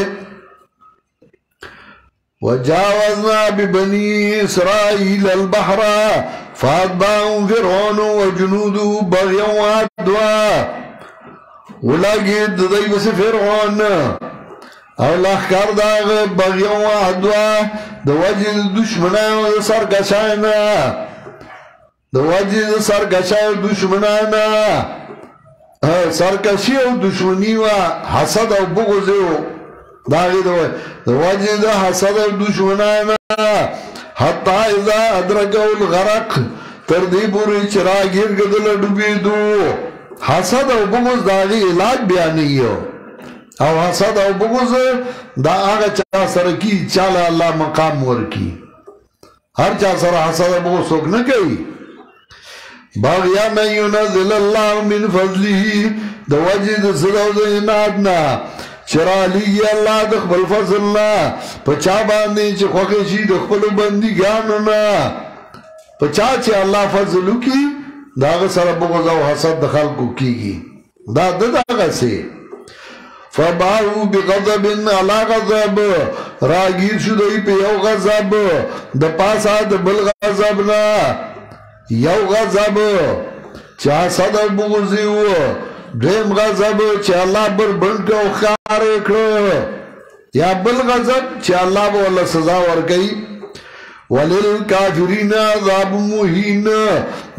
وجاوزنا ببنی اسرائیل البحر فاتبعهم فرعون وجنوده بغيا وعدوا ولقد ضيبس فرعون او لخکر داغ بغيا وعدوا دواجه دشمنان و سرکشان دواجه سرکشان دشمنان سرکشی او دشمنی و حسد او بغض او داغی دو وجه دا حسد او دشمنانا حتی اذا ادرکو الغرق تردی پوری چراغیر کدل ڈوبی دو حسد او بغض داغی علاج بیانیو او حسد او بغض دا آغا چا سرکی چالا اللہ مقام ورکی ہر چا سر حسد او بغض سوک نکی باغیان ينزل الله من فضله دو وجد صدو دو انادنا چرالی اللہ دخبل فضلنا پچا باندی چه خوخشی دخبلو بندی گانونا پچا چه اللہ فضلو کی داغ سر بغض و حسد دخل کو کی گی داغ سے فباہو بغضب علا غضب راگیر شدوی پی یو غضب دا پاسا دا بل غضبنا یو غضب چا صدر بغضیو دویم غضب چه اللہ بربند کو خار اکڑو یا بل غضب چه اللہ با اللہ سزا ورکی وَلِلْكَافِرِينَ عَذَابٌ مُهِينٌ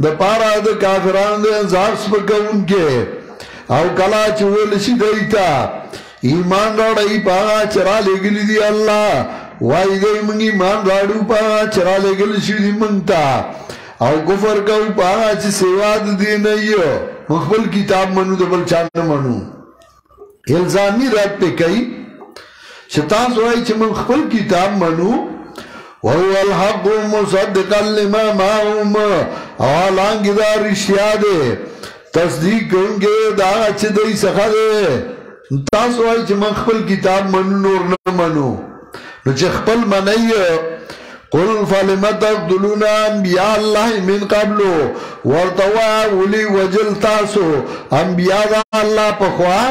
دا پارا دا کافران دا انزار سپکا ان کے او کلا چوولشی دیتا ایمان راڑی پاگا چرا لے گلی دی اللہ وائی گئی منگ ایمان راڑو پاگا چرا لے گلشی دی منگتا او کفر کاؤ پاگا چی سیواد دی نئیو مخبل کتاب منو دبل چان منو الزامی رات پہ کئی شیطان سوائی چی مخبل کتاب منو وَهُوَ الْحَقُّ مُصَدِّقًا لِمَا مَعَهُمْ اوالان کی دا رشتیا دے تصدیق کرنگے دا اچھ دائی سخا دے تاسو آئی چھ من خپل کتاب منو نور نمانو نو چھ خپل منائی قُلْ فَلِمَ تَقْتُلُونَ انبیاء اللہ من قبلو ورطوا اولی وجل تاسو انبیاء دا اللہ پخوا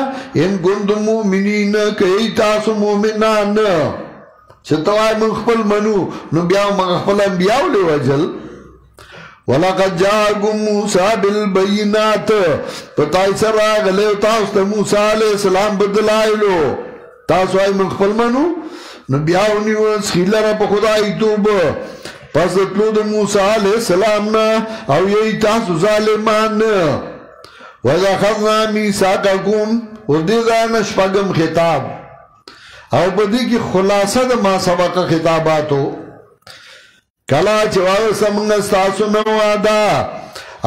ان کنتم مومنین کئی تاسو مومنان چھتوائی من خپل منو نو بیاو من خپل انبیاء لے وجل وَلَقَدْ جَاءَكُمْ مُوسَى بِالْبَيِّنَاتِ پتائی سر آگلے تاستا موسیٰ علیہ السلام بدلائلو تاسو آئی من خپل منو نو بیاو نیو سخیل رب خدای توب پس اتلو دا موسیٰ علیہ السلام نا او یہی تاسو ظالمان وَإِذَا خَذْنَا مِيثَاقَكُمْ وردیدہ نشپگم خطاب او بدی کی خلاصہ دا ما سبق خطاباتو کلا چوار سمنگا ستاسو نوادا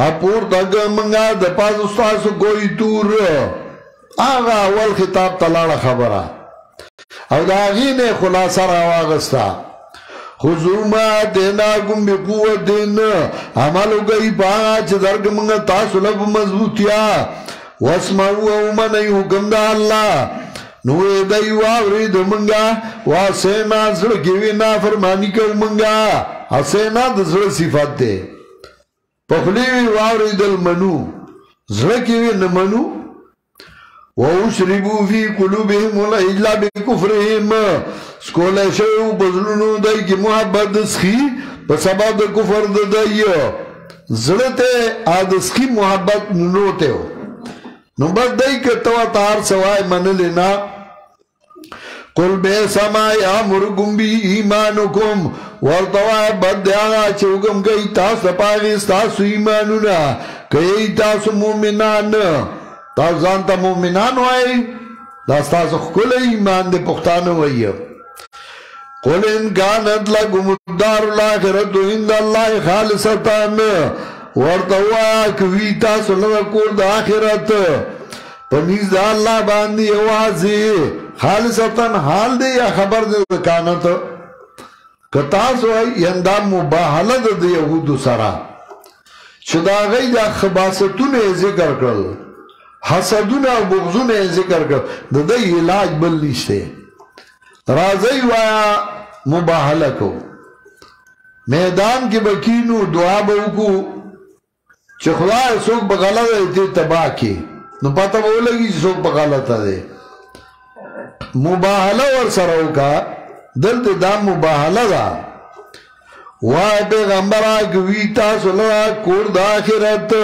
اپور تک منگا دا پاس استاسو کوئی تور آغا اول خطاب تلالا خبرہ او دا آغین خلاصہ رواغستا خضو ما دیناکم بی قوت دین عملو گئی پاچ درگ منگا تاسو لب مضبوطیا واسمعو او منی حکم دا اللہ نوے دائی واوری دا منگا واسینا زرگیوی نافرمانی کر منگا حسینا دا زر صفات دے پخلیوی واوری دل منو زرگیوی نمنو وَأُشْرِبُوا فِي قُلُوبِهِمُ الْعِجْلَ بِكُفْرِهِمْ سکولے شو بزرونو دائی کی محبت دسخی بسبب دا کفر دا دائی زرتے آدسخی محبت ننوتے ہو نو بس دائی کرتوا تار سوائے من لینا قُلْ بِئْسَ مَا يَأْمُرُكُمْ بِهِ إِيمَانُكُمْ ورطوائے بد دیاغا چوکم کئی تاس پاگیس تاسو ایمانونا کئی تاسو مومنان تاسو زانتا مومنان وائی تاسو کل ایمان دے پختانو وائی قُلْ إِنْ كَانَتْ لَكُمُ الدَّارُ الْآخِرَةُ عِنْدَ اللَّهِ خَالِصَةً ورطوائے کوی تاسو لنکور دا آخرت پنیز دا اللہ باندی اوازی خالصتاً حال دے یا خبر دے کانت کتاسو آئی یندہ مباحلت دے یہود سرا شدا غی دا خباستون ذکر کرل حسدون و بغضون ذکر کرل دا علاج بل نیشتے رازی وایا مباحلکو میدان کی بکینو دعا باوکو چه خدای سوک بغلط ہے تباہ کی نو پتا بولگی چه سوک بغلط ہے مباحلہ ور سرو کا دلت دا مباحلہ دا وائی پیغمبر آگوی تاسو لرا کور دا آخرت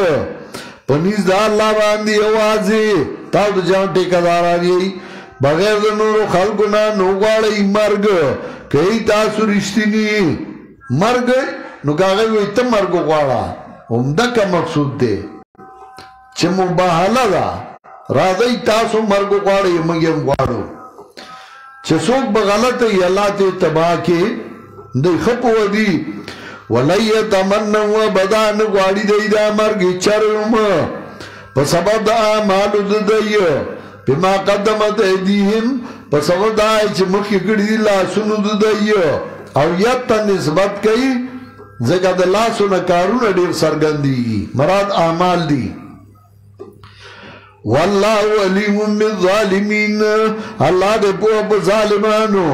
پنیز دا اللہ باندی اوازی تاو دا جان ٹیکہ دارا گئی بغیر دا نورو خلقنا نوگوارئی مرگ کئی تاسو رشتی نی مرگ نو کاغی وی تا مرگو گوارا امدکا مقصود دے چه مباحلہ دا رادای تاسو مرگو گوارا یمگیم گوارو چه سوک بغلط ہے اللہ تے تباہ کے دی خپ و دی ولی تمنن و بدان گواری دی دا مرگ چرم پسبب دا آمالو دی بما قدمت ایدیہم پسبب دا چه مخی کردی لاسونو دی او یتا نسبت کئی زکا دا لاسونا کارون دیر سرگندی مراد آمال دی واللہ علیم بالظالمین اللہ دے پوپ ظالمانو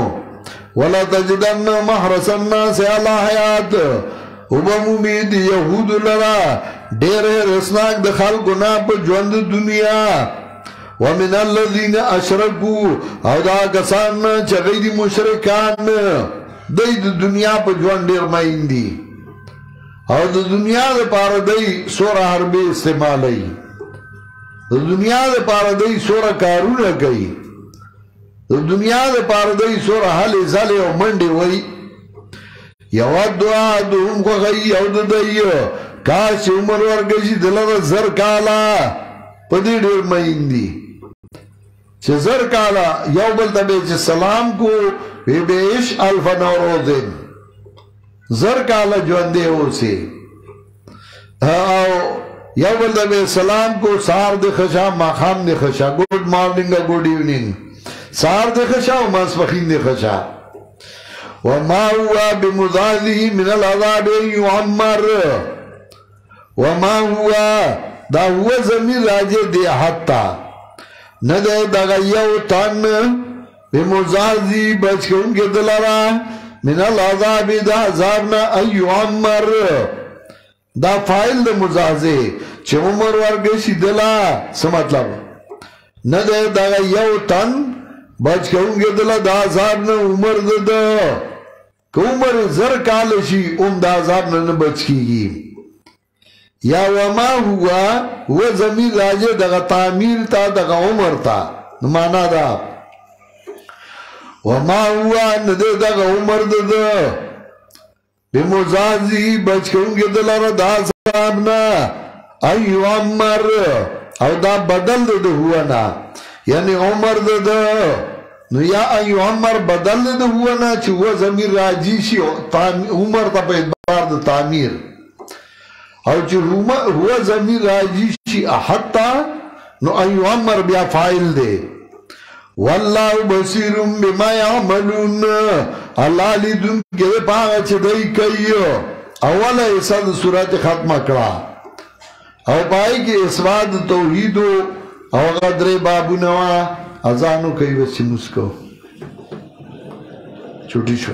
ولا تجدن محرس الناس علی حیات وبمومید یہود لرا دیر رسناک دخل گنا پا جوند دنیا ومن الذین اشرکو او دا کسان چغید مشرکان دی دنیا پا جوند دیر مائن دی او دا دنیا دا پار دی سورہ حربی استعمالی دنیا دے پاردئی سورا کارونا کئی دنیا دے پاردئی سورا حل ازالے و منڈی وئی یود آدھوم کو غی یود دئیو کاش عمر ورگشی دلر زر کالا پدی دیر مہندی چه زر کالا یو بلتا بیچ سلام کو بی بیش الف نوروزن زر کالا جوندے ہو سے یو بلتا بیچ سلام کو سار دے خشا ماخام دے خشا گوڈ مارننگ گوڈ ایوننگ سار دے خشا و ماسپخین دے خشا وما هو بمزاده من العذاب يعمر وما هو دا هو زمین راجے دے حتی ندے دغیو تن بمزاده بچ کے ان کے دلارا من العذاب دا عذابنا ایعمر دا فائل دا مزازے چھ عمر ورگشی دلا سمطلب ندے دغیو تن بچ کے ان کے دلا دا عذابنا عمر دا کہ عمر زر کالشی دا عذابنا نبچ کی گی یا وما ہوا زمین راجے دغا تعمیر تا دغا عمر تا مانا دا وما ہوا ندے دغا عمر دا بمزازی بچ کے ان کے دلارا دا عذابنا ایو عمر او دا بدل دا ہوا نا یعنی عمر دا نو یا ایو عمر بدل دا ہوا نا چھ ہوا زمین راجی شی عمر تا پہ ادبار دا تعمیر او چھ ہوا زمین راجی شی احطا نو ایو عمر بیا فائل دے واللہ بصیرم بما یعملون اللہ لیدن کے پاگا چھ دائی کئیو اولا ایسا دا سورت ختمہ کرا او پائی کہ اسواد توحیدو او غدر بابو نوا ازانو کئی بچی مسکو چھوٹی شو